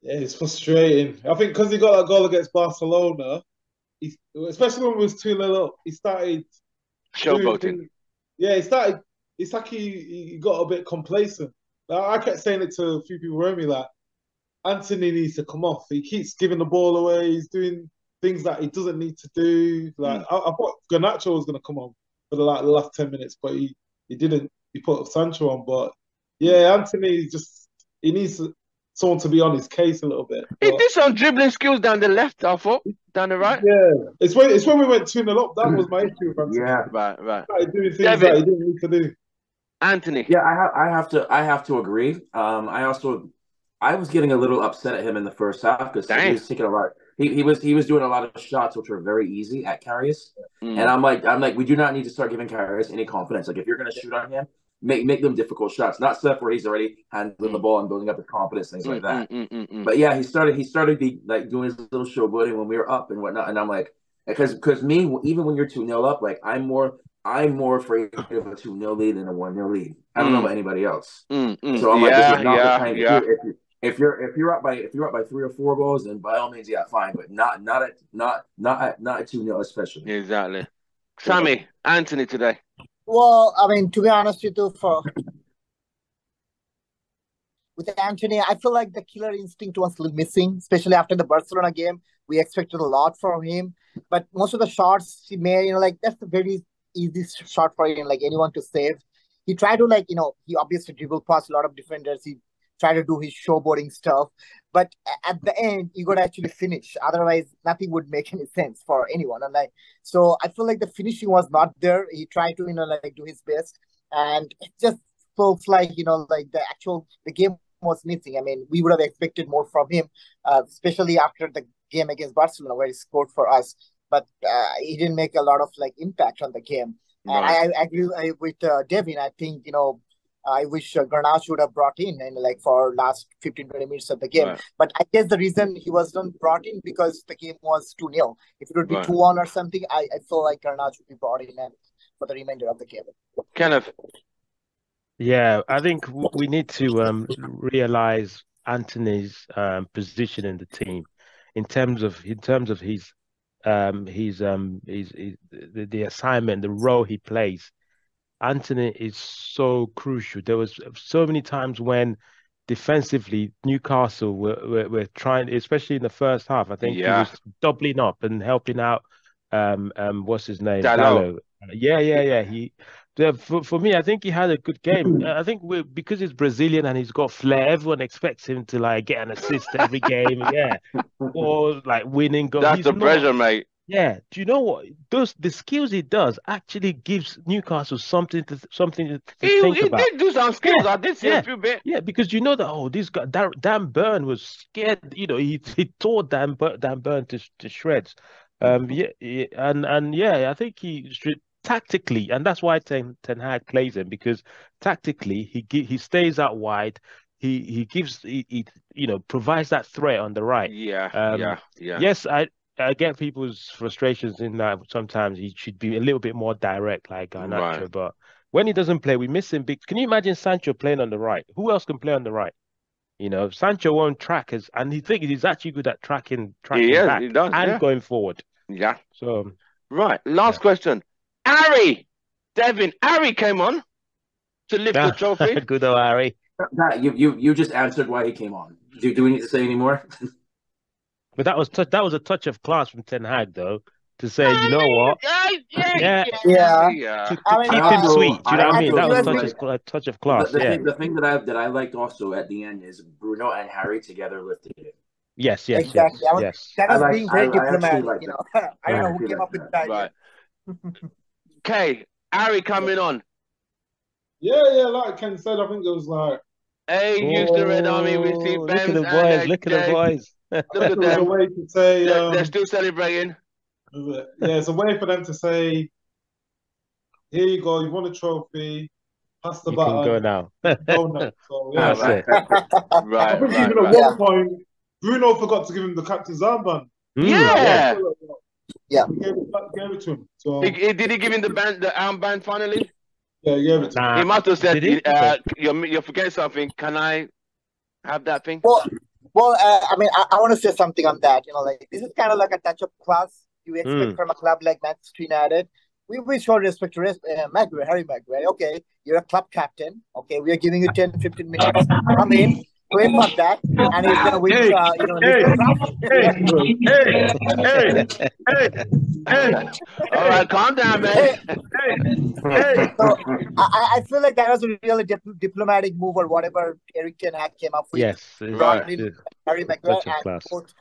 Yeah, it's frustrating. I think because he got that goal against Barcelona, especially when we was 2-0 up, he started doing Showboating. things. Yeah, he started. It's like he got a bit complacent. Like, I kept saying it to a few people around me, like Anthony needs to come off. He keeps giving the ball away. He's doing things that he doesn't need to do. Like I thought Garnacho was going to come on for the last 10 minutes, but he didn't. He put Sancho on, but yeah, Anthony he needs someone to be on his case a little bit. He But did some dribbling skills down the left, I thought. Down the right. yeah, it's when we went 2-0 up. That was my issue with Anthony. Yeah. Right, right. He started doing things Devin. that he didn't need to do. Anthony. Yeah, I have to agree. I was getting a little upset at him in the first half because he Dang. was taking a lot. He was doing a lot of shots which were very easy at Karius, and I'm like, we do not need to start giving Karius any confidence. Like if you're going to shoot on him, make them difficult shots, not stuff where he's already handling the ball and building up his confidence, things like that. But yeah, he started like doing his little showboating when we were up and whatnot, and I'm like, because me, even when you're 2-0 up, like I'm more afraid of a 2-0 lead than a 1-0 lead. I don't know about anybody else. So I'm like, this is not the time. Yeah. If you're up by 3 or 4 goals, then by all means, yeah, fine. But not at 2-0, especially. Exactly. Sammy, Anthony today. Well, I mean, to be honest with you, with Anthony, I feel like the killer instinct was missing, especially after the Barcelona game. We expected a lot from him, but most of the shots he made, like that's a very easy shot for him, like anyone to save. He tried to he obviously dribbled past a lot of defenders. He tried to do his showboating stuff, but at the end, you got to actually finish. Otherwise, nothing would make any sense for anyone. And so I feel like the finishing was not there. He tried to do his best, and it just feels like the game was missing. I mean, we would have expected more from him, especially after the game against Barcelona where he scored for us, but he didn't make a lot of impact on the game. And Right. I agree with Devin. I think I wish Garnacho would have brought in and for last 15-20 minutes of the game. Right. But I guess the reason he wasn't brought in because the game was 2-0. If it would be Right. 2-1 or something, I feel like Garnacho would be brought in and for the remainder of the game. Kenneth. Yeah, I think we need to realize Anthony's position in the team in terms of his the assignment, the role he plays. Anthony is so crucial. There was so many times when defensively Newcastle were trying, especially in the first half. I think he Yeah. was doubling up and helping out. What's his name? Dalot. Yeah. For me, I think he had a good game. I think because he's Brazilian and he's got flair, everyone expects him to get an assist every game. Yeah, or winning goal. That's He's the not. pressure, mate. Yeah, do you know what? The skills he does actually gives Newcastle something to think He about. did do some skills. Yeah, I did see a yeah, few bit. yeah. Because you know that this guy Dan Burn was scared. He tore Dan Burn to shreds. Yeah, yeah, and yeah, I think he should tactically, and that's why Ten Hag plays him because tactically he stays out wide. He gives he provides that threat on the right. Yeah, Um, yeah, yeah. yes, I get people's frustrations in that sometimes he should be a little bit more direct, like Right. Garnacho. But when he doesn't play, we miss him big. Can you imagine Sancho playing on the right? Who else can play on the right? Sancho won't track and he thinks he's actually good at tracking He back does. and Yeah, going forward. yeah. So Right. Last yeah. question. Harry came on to lift the trophy. Good old Harry. You just answered why he came on. Do we need to say any more? But that was a touch of class from Ten Hag though, to say, you know what? Yeah, Yeah. Yeah. to I mean, keep him sweet. Do you know what I mean? That he was was being a touch of the, class. the Yeah. thing the thing that I liked also at the end is Bruno and Harry together lifted it. Yes. exactly. Yes. That was being very I actually diplomatic, like you that. know. I don't I know who actually came like up with that. the idea. Right. Okay. Harry coming on. Yeah, like Ken said, I think it was like Hey, Houston Red Army. We see Oh, look at Bems the and boys! Look at the Jay. boys! I Look think at it was a them. way to say They're still celebrating. yeah, it's a way for them to say, here you go, you won a trophy, pass the You can go baton, now. go now. So yeah, That's Right. it. I Right. think Right. even at Right. Yeah. one point, Bruno forgot to give him the captain's armband. Yeah. Yeah. He gave it to him. So Did he give him the armband finally? yeah, he gave it to him. Nah. He must have said, Did he? Okay. you're forgetting something. Can I have that thing? Well, I mean, I want to say something on that. Like this is kind of like a touch of class you expect from a club like Manchester United. We show respect to Maguire, Harry Maguire. Okay, you're a club captain. Okay, we are giving you 10, 15 minutes. Come in, play for that, and he's gonna win. All right, calm down, man. So I feel like that was a really diplomatic move or whatever Eric Ten Hag came up with. Yes. Brought in Harry Maguire Touch of and class. both,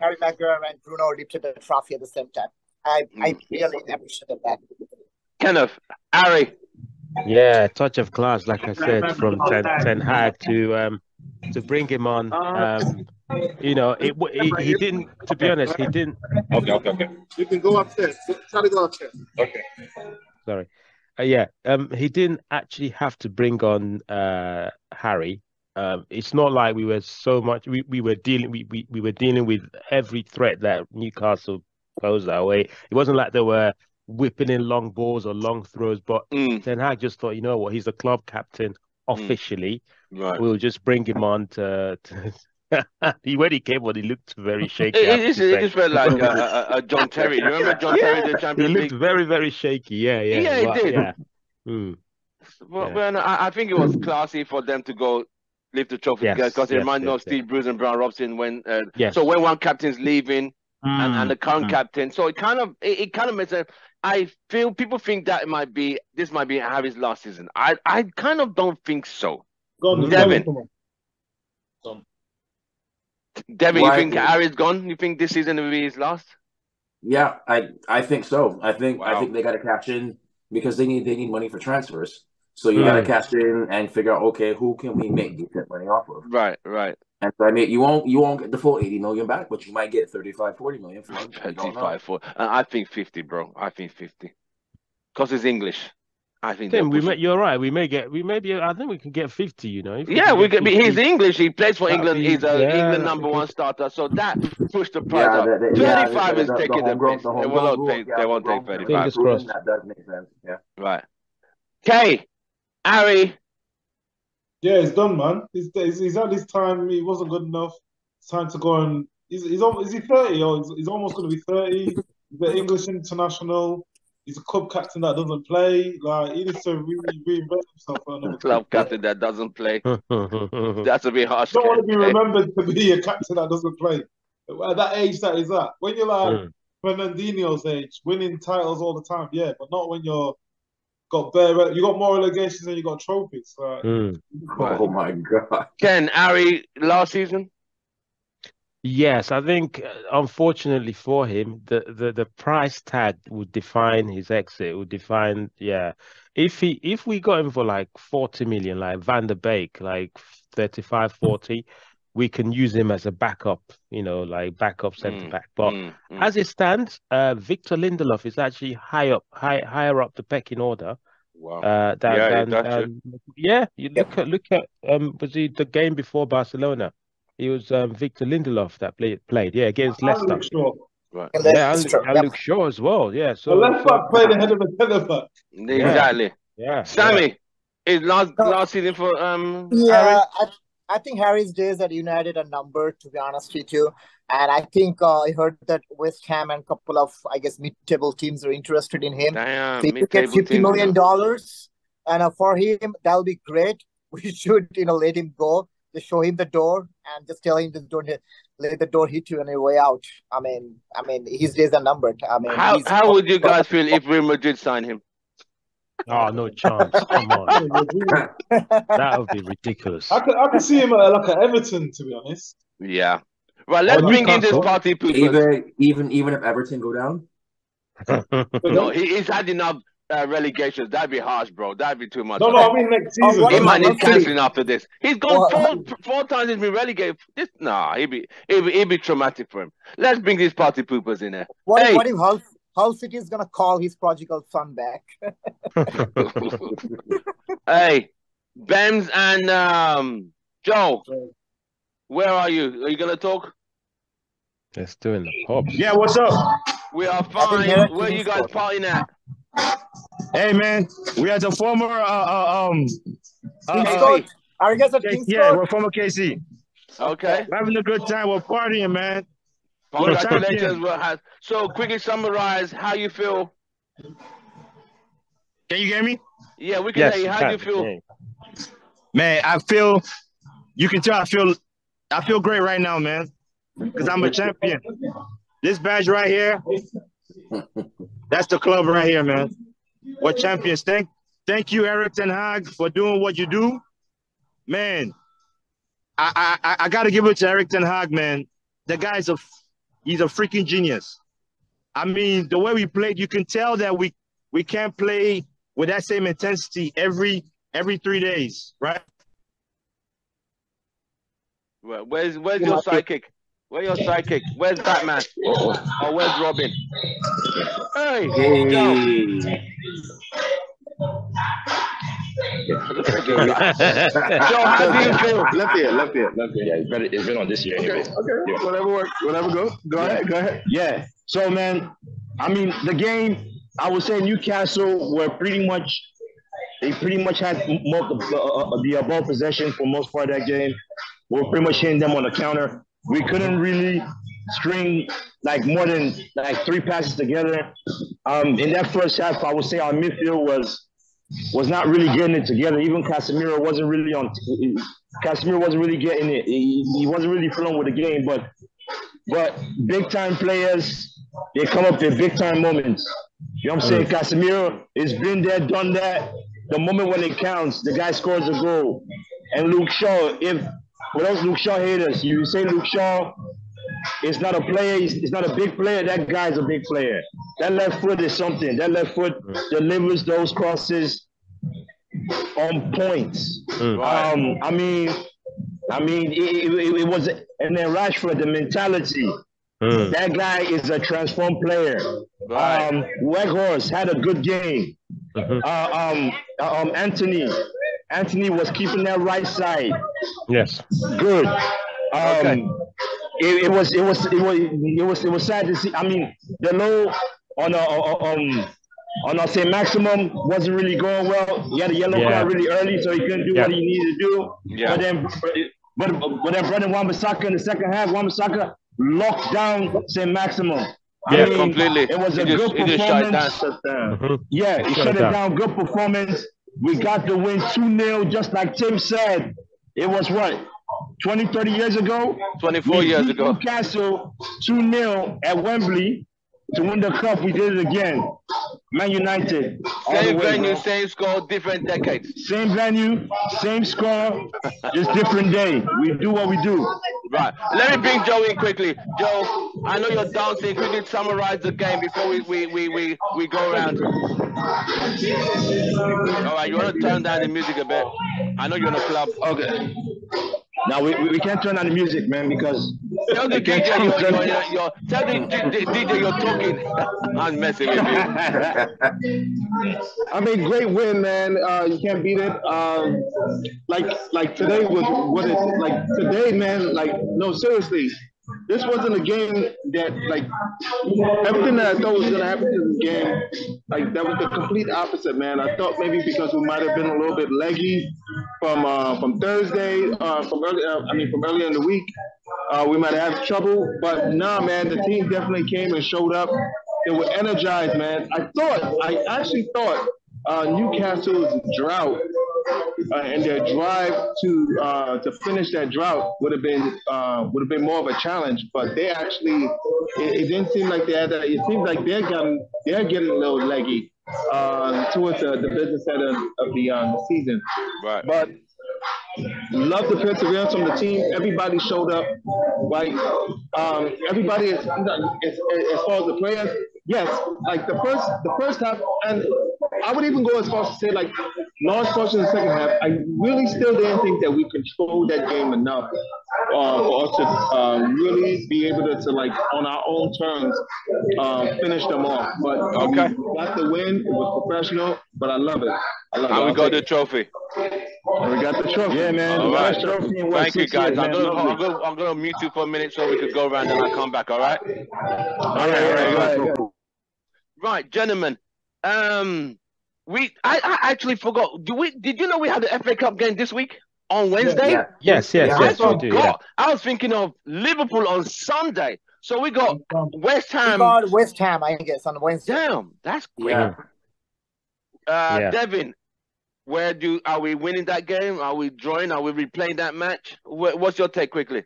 Harry Maguire and Bruno lifted the trophy at the same time. I really appreciated that. Kenneth, Harry. Yeah, touch of class, like I said, from Ten Hag to bring him on. He didn't. To be honest, he didn't. Okay. You can go upstairs. Try to go upstairs. Okay. Sorry. He didn't actually have to bring on Harry. It's not like we were so much. We were dealing. We were dealing with every threat that Newcastle posed our way. It wasn't like they were whipping in long balls or long throws. But Ten Hag just thought, you know what? He's the club captain officially. Right. We'll just bring him on to when he came on, he looked very shaky. It just felt like a John Terry. You remember John Terry, the Champions League? He looked very, very shaky. Yeah, he did. Yeah. Well, I think it was classy for them to go lift the trophy because it reminds me of Steve Bruce and Brian Robson when. So when one captain's leaving and the current captain, so it kind of makes sense. I feel people think that might be Harry's last season. I kind of don't think so. Devin, you think Harry's gone? You think this season will be his last? Yeah, I think so. I think they got to cash in because they need money for transfers. So you got to cash in and figure out, okay, who can we make decent money off of? Right. And so I mean, you won't get the full 80 million back, but you might get 35, 40 million for him. 35, 40. I think 50, bro. I think 50. Because it's English. I think you're right. I think we can get 50, you know. Yeah, we can. He's English. He plays for England. He's England #1 starter. So that pushed the price up. 35 is taking the piss. They won't take 35. Fingers crossed. That does make sense. Yeah. Right. Okay. Harry. Yeah, he's done, man. He's had his time. He wasn't good enough. It's time to go and is he 30 or he's almost going to be 30? He's the English international. He's a club captain that doesn't play. Like he needs to reinvent himself. Club captain that doesn't play. That's a bit harsh. You don't want to be remembered to be a captain that doesn't play. At that age that is at. When you're like Fernandinho's age, winning titles all the time, yeah, but not when you got more relegations than you got trophies. Like, Oh my god. Ken, Harry, last season? Yes, I think unfortunately for him, the price tag would define his exit, would define, yeah. If we got him for like 40 million, like Van der Beek, like 35, 40, we can use him as a backup, like backup centre back. But as it stands, Victor Lindelof is actually higher up the pecking order. Wow. Than That's true. yeah, you look at was he the game before Barcelona? It was Victor Lindelof that played, yeah, against Leicester. Right. Yeah, Leicester, and Luke Shaw as well. Yeah, The left back played ahead of the centre back. Exactly. yeah. Sammy, is last season for Harry? Yeah, I think Harry's days at United are numbered, to be honest with you. And I think I heard that West Ham and a couple of, I guess, mid-table teams are interested in him. Damn, So if you get mid-table $50 teams, million, and for him, that'll be great. We should, let him go. Just show him the door and just tell him, just don't let the door hit you on your way out. I mean, his days are numbered. I mean, how would you guys feel if Real Madrid signed him? Oh, no chance. Come on. That would be ridiculous. I could see him at like an Everton, to be honest. Yeah. Right, let's bring in this party people. Even if Everton go down? No, he's had enough relegations. That'd be harsh, bro. That'd be too much. No, I mean next season. He might need cancelling after this. He's gone four times. He's been relegated. He'd be traumatic for him. Let's bring these party poopers in here. What if Hull City is gonna call his prodigal son back? Hey, Bems and Joe, where are you? Are you gonna talk? They're still in the pub. Yeah, what's up? We are fine. Where are you guys partying at? Hey man, we had the former Are you guys at King's yeah, Court? we're former KC. Okay. We're having a good time. We're partying, man. Congratulations. So quickly summarize how you feel. Can you hear me? Yeah, we can hear you. How do you feel? Man, you can tell I feel great right now, man. Because I'm a champion. This badge right here, that's the club right here, man. We're champions. Thank you, Eric Ten Hag, for doing what you do. Man, I gotta give it to Eric Ten Hag, man. The guy's he's a freaking genius. I mean, the way we played, you can tell that we can't play with that same intensity every 3 days, right? Well, where's your sidekick? Where's your sidekick? Where's Batman? Or where's Robin? Hey, Joe. Joe, how do you feel? Left here. Yeah, it's been on this year anyway. Okay. Yeah. Whatever works. Whatever goes. Go ahead. Yeah. So, man, I mean, the game, I would say Newcastle were pretty much had the ball possession for most part of that game. We were pretty much hitting them on the counter. We couldn't really string like more than like 3 passes together. In that first half, I would say our midfield was not really getting it together. Even Casemiro wasn't really getting it. He wasn't really flowing with the game. But big time players, they come up in big time moments. You know what I'm saying? Casemiro has been there, done that. The moment when it counts, the guy scores a goal. And Luke Shaw, for those Luke Shaw haters, you say Luke Shaw is not a player, he's not a big player, that guy's a big player. That left foot is something. That left foot delivers those crosses on points. I mean, it was, and then Rashford, the mentality. That guy is a transformed player. Weghorst had a good game. Anthony was keeping that right side. Yes. Good. It was sad to see. I mean, the low on our St. Maximum wasn't really going well. He had a yellow card really early, so he couldn't do what he needed to do. Yeah. But then Brendan Wan-Bissaka in the second half, Wan-Bissaka locked down St. Maximum. I mean, completely. It was a good performance. Yeah, he shut it down. Good performance. We got the win 2-0, just like Tim said. It was what, 20, 30 years ago? 24 years ago. Newcastle 2-0 at Wembley to win the cup. We did it again. Man United. Same venue, same score, different decades. Same venue, same score, just different day. We do what we do. Right. Let me bring Joe in quickly. Joe, I know you're dancing. Quickly summarize the game before we go around. All right, you want to turn down the music a bit? I know you're in a club. Okay. Now we can't turn on the music, man, because tell the DJ tell the DJ you're talking. I'm messing with you. I mean, great win, man. You can't beat it. Like today was what it like today, man. Like no, seriously, this wasn't a game that like everything that I thought was gonna happen to this game. Like that was the complete opposite, man. I thought maybe because we might have been a little bit leggy from Thursday, from earlier in the week, we might have had trouble. But nah, man, the team definitely came and showed up. They were energized, man. I actually thought Newcastle's drought and their drive to finish that drought would have been more of a challenge. But they actually, it didn't seem like they had that. It seems like they're getting a little leggy towards the business end of the season. Right. But love the perseverance from the team. Everybody showed up. Like everybody is, as far as the players. Yes, like the first half, and I would even go as far as to say like large portion of the second half. I really still didn't think that we controlled that game enough for us to really be able to like on our own terms finish them off. But okay, we got the win. It was professional, but I love it. And we got the trophy. And we got the trophy. Yeah, man. All right. Thank you, guys. I'm gonna mute you for a minute so we could go around and I'll come back. All right. All right. Right, gentlemen. I actually forgot. Did you know we had the FA Cup game this week on Wednesday? Yeah. Yes, we do. Yeah. I was thinking of Liverpool on Sunday. So we got West Ham. We got West Ham, I guess, on Wednesday. Damn, that's quick. Devin, are we winning that game? Are we drawing? Are we replaying that match? What's your take quickly?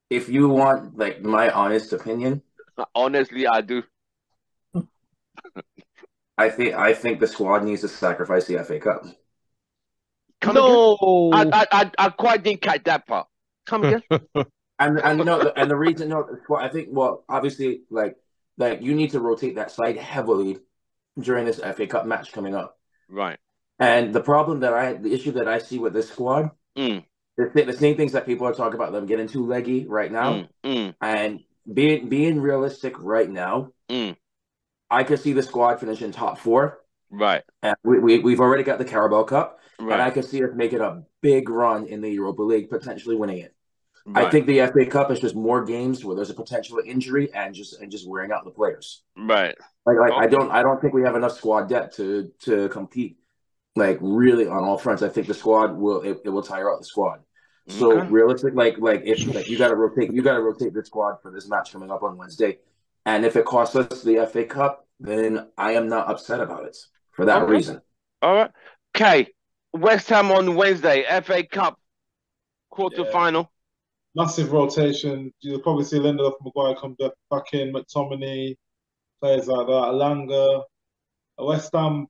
If you want like my honest opinion, honestly, I do. I think the squad needs to sacrifice the FA Cup. No, I quite didn't catch that part. Come again. and the reason I think obviously like you need to rotate that side heavily during this FA Cup match coming up. Right. And the issue that I see with this squad, the same things that people are talking about them getting too leggy right now, and being realistic right now, I could see the squad finishing top 4. Right. And we've already got the Carabao Cup, right. And I could see us making a big run in the Europa League, potentially winning it. Right. I think the FA Cup is just more games where there's a potential injury and just wearing out the players. Right. Like I don't think we have enough squad depth to compete like really on all fronts. I think the squad will tire out the squad. So realistic, if you gotta rotate the squad for this match coming up on Wednesday. And if it costs us the FA Cup, then I am not upset about it for that reason. All right. Okay. West Ham on Wednesday, FA Cup quarterfinal. Massive rotation. You'll probably see Lindelof, Maguire come back in, McTominay, players like that, Alanga. West Ham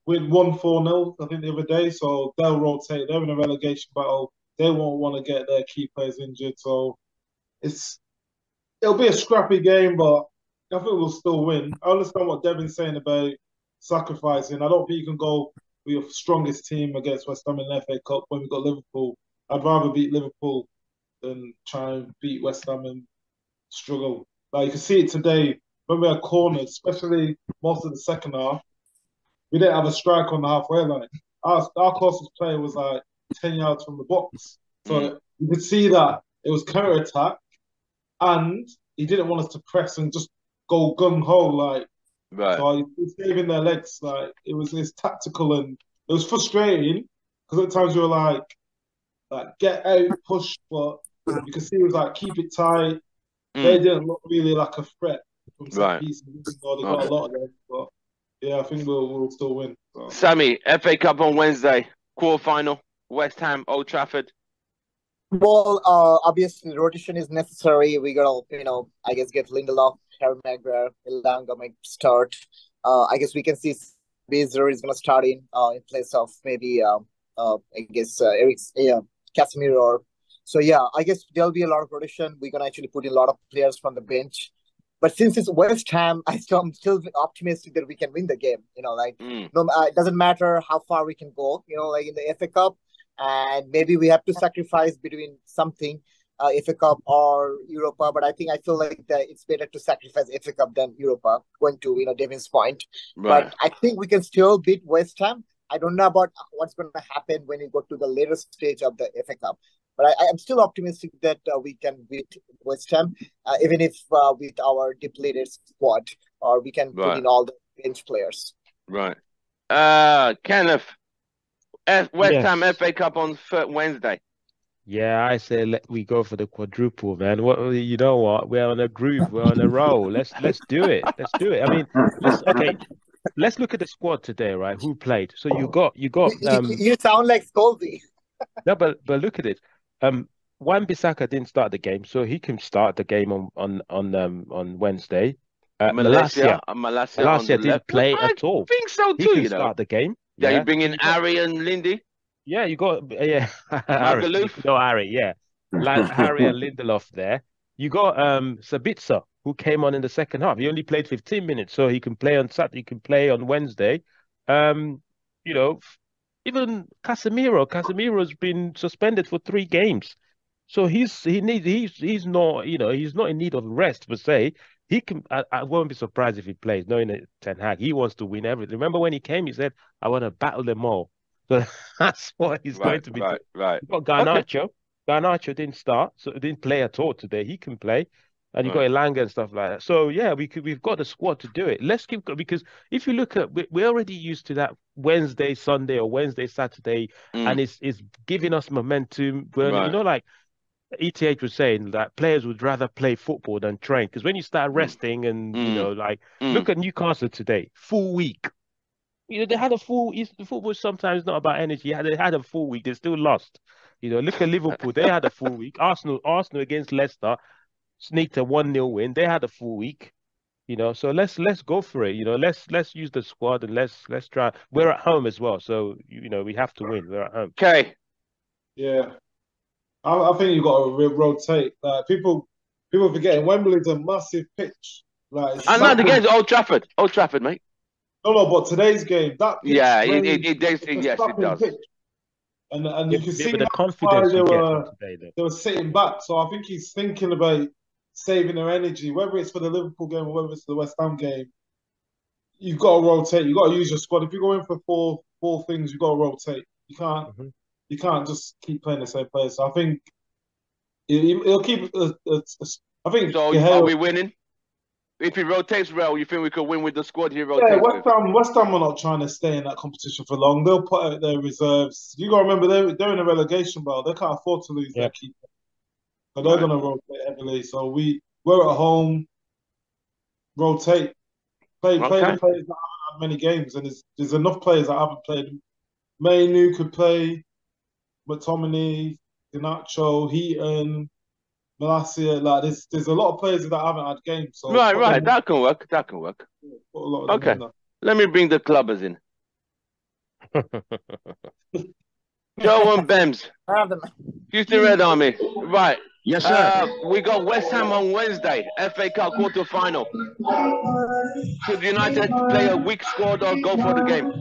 won 4-0, I think, the other day, so they'll rotate. They're in a relegation battle. They won't want to get their key players injured, so it'll be a scrappy game, but I think we'll still win. I understand what Devin's saying about sacrificing. I don't think you can go with your strongest team against West Ham in the FA Cup when we've got Liverpool. I'd rather beat Liverpool than try and beat West Ham and struggle. Like you can see it today when we had corners, especially most of the second half. We didn't have a strike on the halfway line. Our closest player was like 10 yards from the box. So you could see that it was counter-attack and he didn't want us to press and just go gung-ho. Like, right. So he was saving their legs. Like, it's tactical and it was frustrating because at times you were like get out, push, but you could see it was like keep it tight. They didn't look really like a threat from set pieces. They got a lot of them, but yeah, I think we'll still win. So. Sammy, FA Cup on Wednesday, quarterfinal, West Ham, Old Trafford. Well, obviously rotation is necessary. We gotta, I guess get Lindelof Harry Maguire, Elanga might start. I guess we can see Bezer is going to start in place of maybe I guess Eric's Casemiro. So yeah, I guess there'll be a lot of rotation. We're going to actually put in a lot of players from the bench. But since it's West Ham, I'm still optimistic that we can win the game. No, it doesn't matter how far we can go. Like in the FA Cup, and maybe we have to sacrifice between something, FA Cup or Europa. But I feel like that it's better to sacrifice FA Cup than Europa. Going to Devin's point, Right. but I think we can still beat West Ham. I don't know about what's going to happen when we go to the later stage of the FA Cup. But I'm still optimistic that we can beat West Ham, even if with our depleted squad, or we can put in all the bench players. Right. Kenneth, West Ham FA Cup on Wednesday. Yeah, I say we go for the quadruple, man. You know what? We're on a groove. We're on a roll. Let's do it. Let's do it. I mean, let's look at the squad today, right? Who played? So you got. You sound like Scalzi. No, but look at it. Wan-Bissaka didn't start the game, so he can start the game on Wednesday. Malacia didn't play at all. I think so too. He can start the game. Yeah, you bring in Ari and Lindy. Yeah, you got Harry. Yeah, like Harry and Lindelof there. You got Sabitzer, who came on in the second half. He only played 15 minutes, so he can play on Saturday. He can play on Wednesday. Even Casemiro's been suspended for 3 games, so he's not in need of rest per se. He can. I won't be surprised if he plays, knowing that Ten Hag, he wants to win everything. Remember when he came, he said, "I want to battle them all." So that's what he's going to be doing. Right. You got Garnacho. Okay. Garnacho didn't start, so didn't play at all today. He can play. And you got Elanga and stuff like that. So yeah, we've got the squad to do it. Let's keep, because if you look at, we're already used to that Wednesday, Sunday, or Wednesday, Saturday, and it's giving us momentum. Like ETH was saying, that players would rather play football than train, because when you start resting and look at Newcastle today, full week. They had a full. Football sometimes not about energy. They had a full week. They still lost. Look at Liverpool. They had a full week. Arsenal against Leicester sneaked a 1-0 win. They had a full week. So let's go for it. Let's use the squad and let's try. We're at home as well, so we have to win. We're at home. Okay. Yeah, I think you got to rotate. People forgetting Wembley's a massive pitch. And not against Old Trafford, mate. No, but today's game, that pitch, it does. Pitch. And you can see the confidence they were sitting back. So I think he's thinking about saving their energy, whether it's for the Liverpool game or whether it's the West Ham game. You've got to rotate. You've got to use your squad. If you go in for four things, you've got to rotate. You can't just keep playing the same players. So I think it'll keep. I think. So are we winning? If he rotates well, you think we could win with the squad he rotates? Yeah, West Ham are not trying to stay in that competition for long. They'll put out their reserves. You got to remember, they're in a relegation battle. They can't afford to lose their keeper. So they're going to rotate heavily. So we're at home, rotate, play the players that haven't had many games. And there's enough players that haven't played. Manu could play, McTominay, Garnacho, Heaton, Malacia, there's a lot of players that haven't had games. So right. That can work. Okay. Let me bring the clubbers in. Joe and Bems. Houston Red Army. Right. Yes, sir. We got West Ham on Wednesday, FA Cup quarter-final. Should United play a weak squad or go for the game?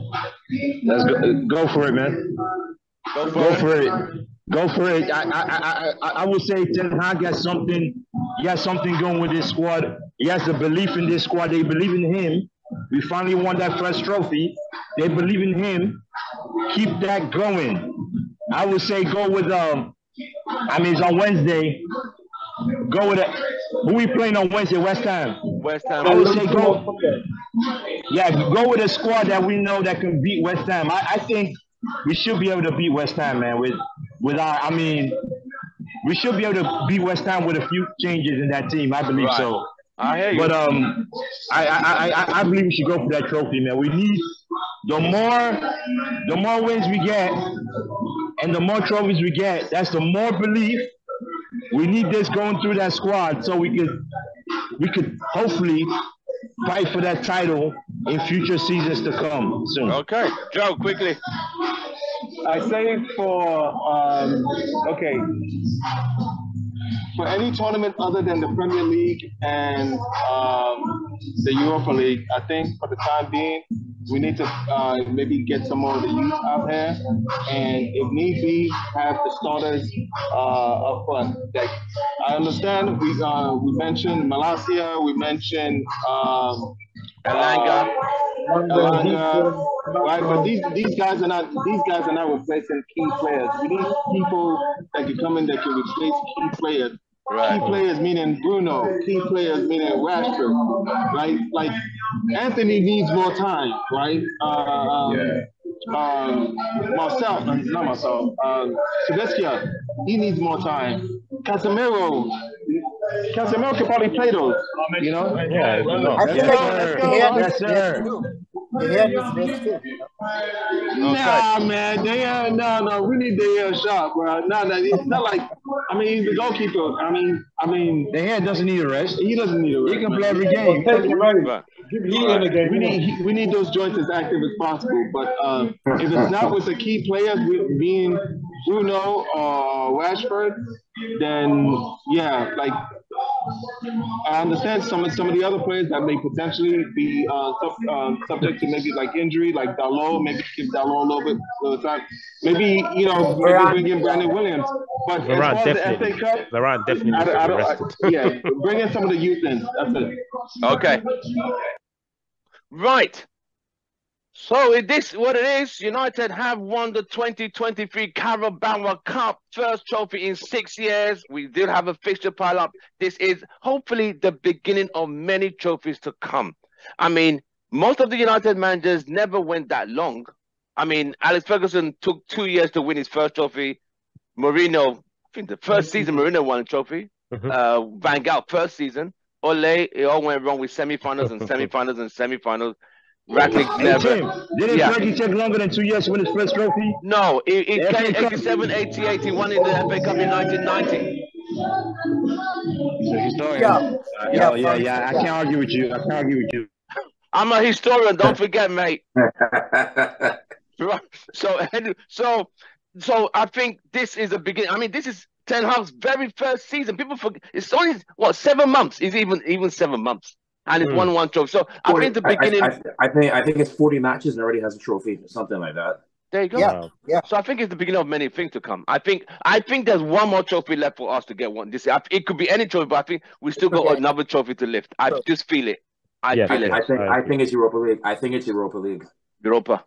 Let's go for it, man. Go for it. Go for it. I would say Ten Hag has something. He has something going with this squad. He has a belief in this squad. They believe in him. We finally won that first trophy. They believe in him. Keep that going. I would say go with it's on Wednesday. Go with it. Who we playing on Wednesday? West Ham. I would say go. Yeah, go with a squad that we know that can beat West Ham. I think we should be able to beat West Ham, man. We should be able to beat West Ham with a few changes in that team. I believe so. I hear you. But I believe we should go for that trophy, man. We need the more wins we get, and the more trophies we get. That's the more belief. We need this going through that squad so we can we could hopefully fight for that title in future seasons to come soon. Okay, Joe, quickly. I say for any tournament other than the Premier League and the Europa League, I think for the time being, we need to maybe get some more of the youth out there, and if need be, have the starters up front. Like, I understand we mentioned Malacia, we mentioned Elanga, right? But these guys are not replacing key players. We need people that can come in that can replace key players. Right. Key players meaning Bruno, key players meaning Rashford, right? Like Anthony needs more time, right? Sebastian, he needs more time. Casemiro can probably play those, you know? Yeah, I feel like yes, sir. they had this rest too. Nah, man, no, we need the shot, bro. No, it's not like. I mean, he's the goalkeeper. I mean, The head doesn't need a rest. he doesn't need a rest. He can play every game. Take him out. Right. Give heat in the game. We need those joints as active as possible. But if it's not with the key players, being Bruno or Rashford, then yeah, like I understand some of the other players that may potentially be subject to maybe like injury, like Dalot. Maybe give Dalot a little bit of time. Maybe maybe bring in Brandon Williams. But as far as the FA Cup, Varane definitely needs to be rested. yeah, bring in some of the youth in. That's it. Okay. Right. So it is what it is. United have won the 2023 Carabao Cup, first trophy in 6 years. We did have a fixture pile up. This is hopefully the beginning of many trophies to come. I mean, most of the United managers never went that long. I mean, Alex Ferguson took 2 years to win his first trophy. Mourinho, I think the first season Mourinho won a trophy. Van Gaal, first season. Ole, it all went wrong with semi-finals and semi-finals and semi-finals. Ratcliffe never. Didn't Fergie take longer than 2 years to win his first trophy? No, it came 87, 88. He won in the FA Cup in 1990. So historian. Yeah. I can't argue with you. I'm a historian. Don't forget, mate. Right. So I think this is a beginning. I mean, this is Ten Hag's very first season. People forget it's only 7 months. It's even 7 months, and it's won one trophy. So I think the beginning. I think it's 40 matches and already has a trophy, something like that. There you go. Yeah. So I think it's the beginning of many things to come. I think there's one more trophy left for us to get one this year. It could be any trophy, but I think we still got another trophy to lift. I just feel it. I feel it. I think it's Europa League. I think it's Europa League. Europa.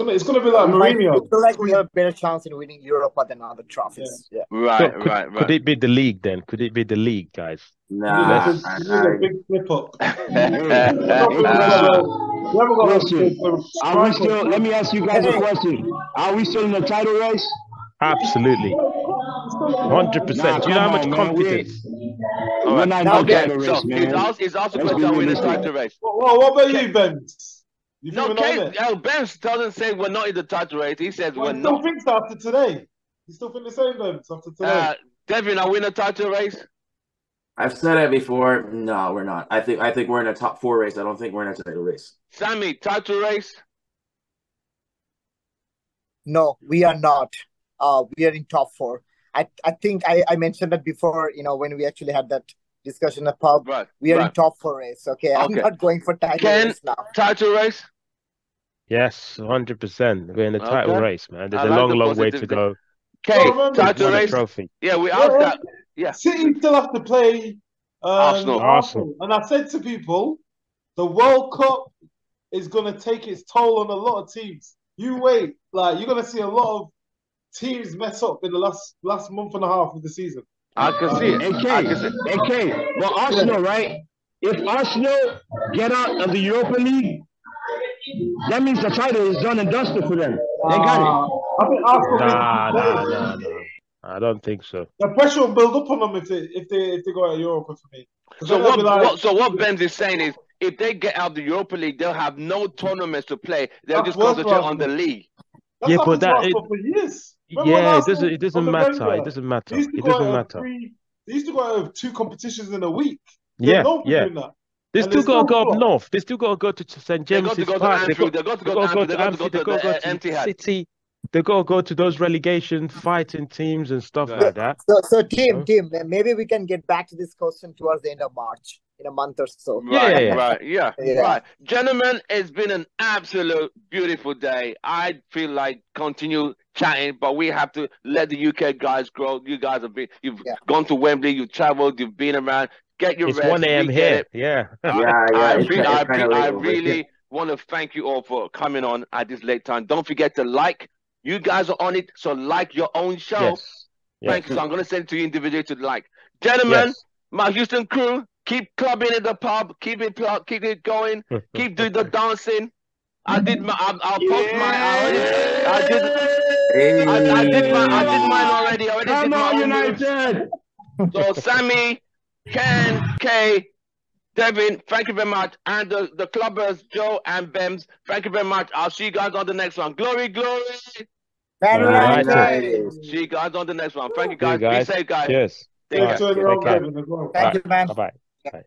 It's gonna be like Mourinho. I feel like we have a better chance in winning Europa than other trophies. Yeah. Right. Could it be the league then? Could it be the league, guys? Nah. A big slip up. Are we still? Let me ask you guys a question. Are we still in the title race? Absolutely. 100%. Do you know how much confidence? We're not in the title race, man. It's also going to win the title race. What about you, Ben? No, Ben doesn't say we're not in the title race. He says we're not. Still thinks after today. You still think the same, Ben? After today. Devin, are we in the title race? I've said it before. No, we're not. I think we're in a top 4 race. I don't think we're in a title race. Sammy, title race? No, we are not. We are in top 4. I think I mentioned that before, when we actually had that discussion in the pub. Right. We are in top 4 race. Okay. I'm not going for title race now. Title race? Yes, 100%. We're in the title race, man. There's a long way to go. Okay, title race. Trophy. Yeah, we asked that. Yeah. City still have to play Arsenal. And I said to people, the World Cup is going to take its toll on a lot of teams. You wait, you're going to see a lot of teams mess up in the last month and a half of the season. I can see it. AK. Well, Arsenal, right? If Arsenal get out of the Europa League, that means the title is done and dusted for them. They got it. I think Arsenal. Nah. I don't think so. The pressure will build up on them if they go out of Europa for me. So what Benz is saying is, if they get out of the Europa League, they'll have no tournaments to play. They'll just concentrate on the league. That's happened to Arsenal for years. It doesn't matter. It doesn't matter. They used to go out of 2 competitions in a week. Yeah, known for yeah. doing that. They And still they got to still go up got. north. They still got to go to St. They got to James's go to Park. Anfield. They got to go to go Anfield. They got to go Anfield. They to got to go the to Etihad. City. They got to go to those relegation fighting teams and stuff Right. like that. So team, maybe we can get back to this question towards the end of March, in a month or so. Right, Yeah. right, yeah, Yeah. right. Gentlemen, it's been an absolute beautiful day. I feel like continue chatting, but we have to let the UK guys grow. You guys have been, you've gone to Wembley, you've traveled, you've been around. Get your It's rest. 1 a.m. We get here. it. Yeah. I really want to thank you all for coming on at this late time. Don't forget to like. You guys are on it, so like your own show. Yes. Thank you. So I'm going to send it to you individually to like. Gentlemen, my Houston crew, keep clubbing at the pub, keep it going, keep doing the dancing. I did my. I'll post my. I did mine already. I already did my own United. So Sammy, Ken, Kay, Devin, thank you very much, and the clubbers Joe and Bems, thank you very much. I'll see you guys on the next one. Glory, glory. See you guys on the next one. Thank you guys. Be safe, guys. Cheers. Take care. Thank you, man. Bye-bye. Bye.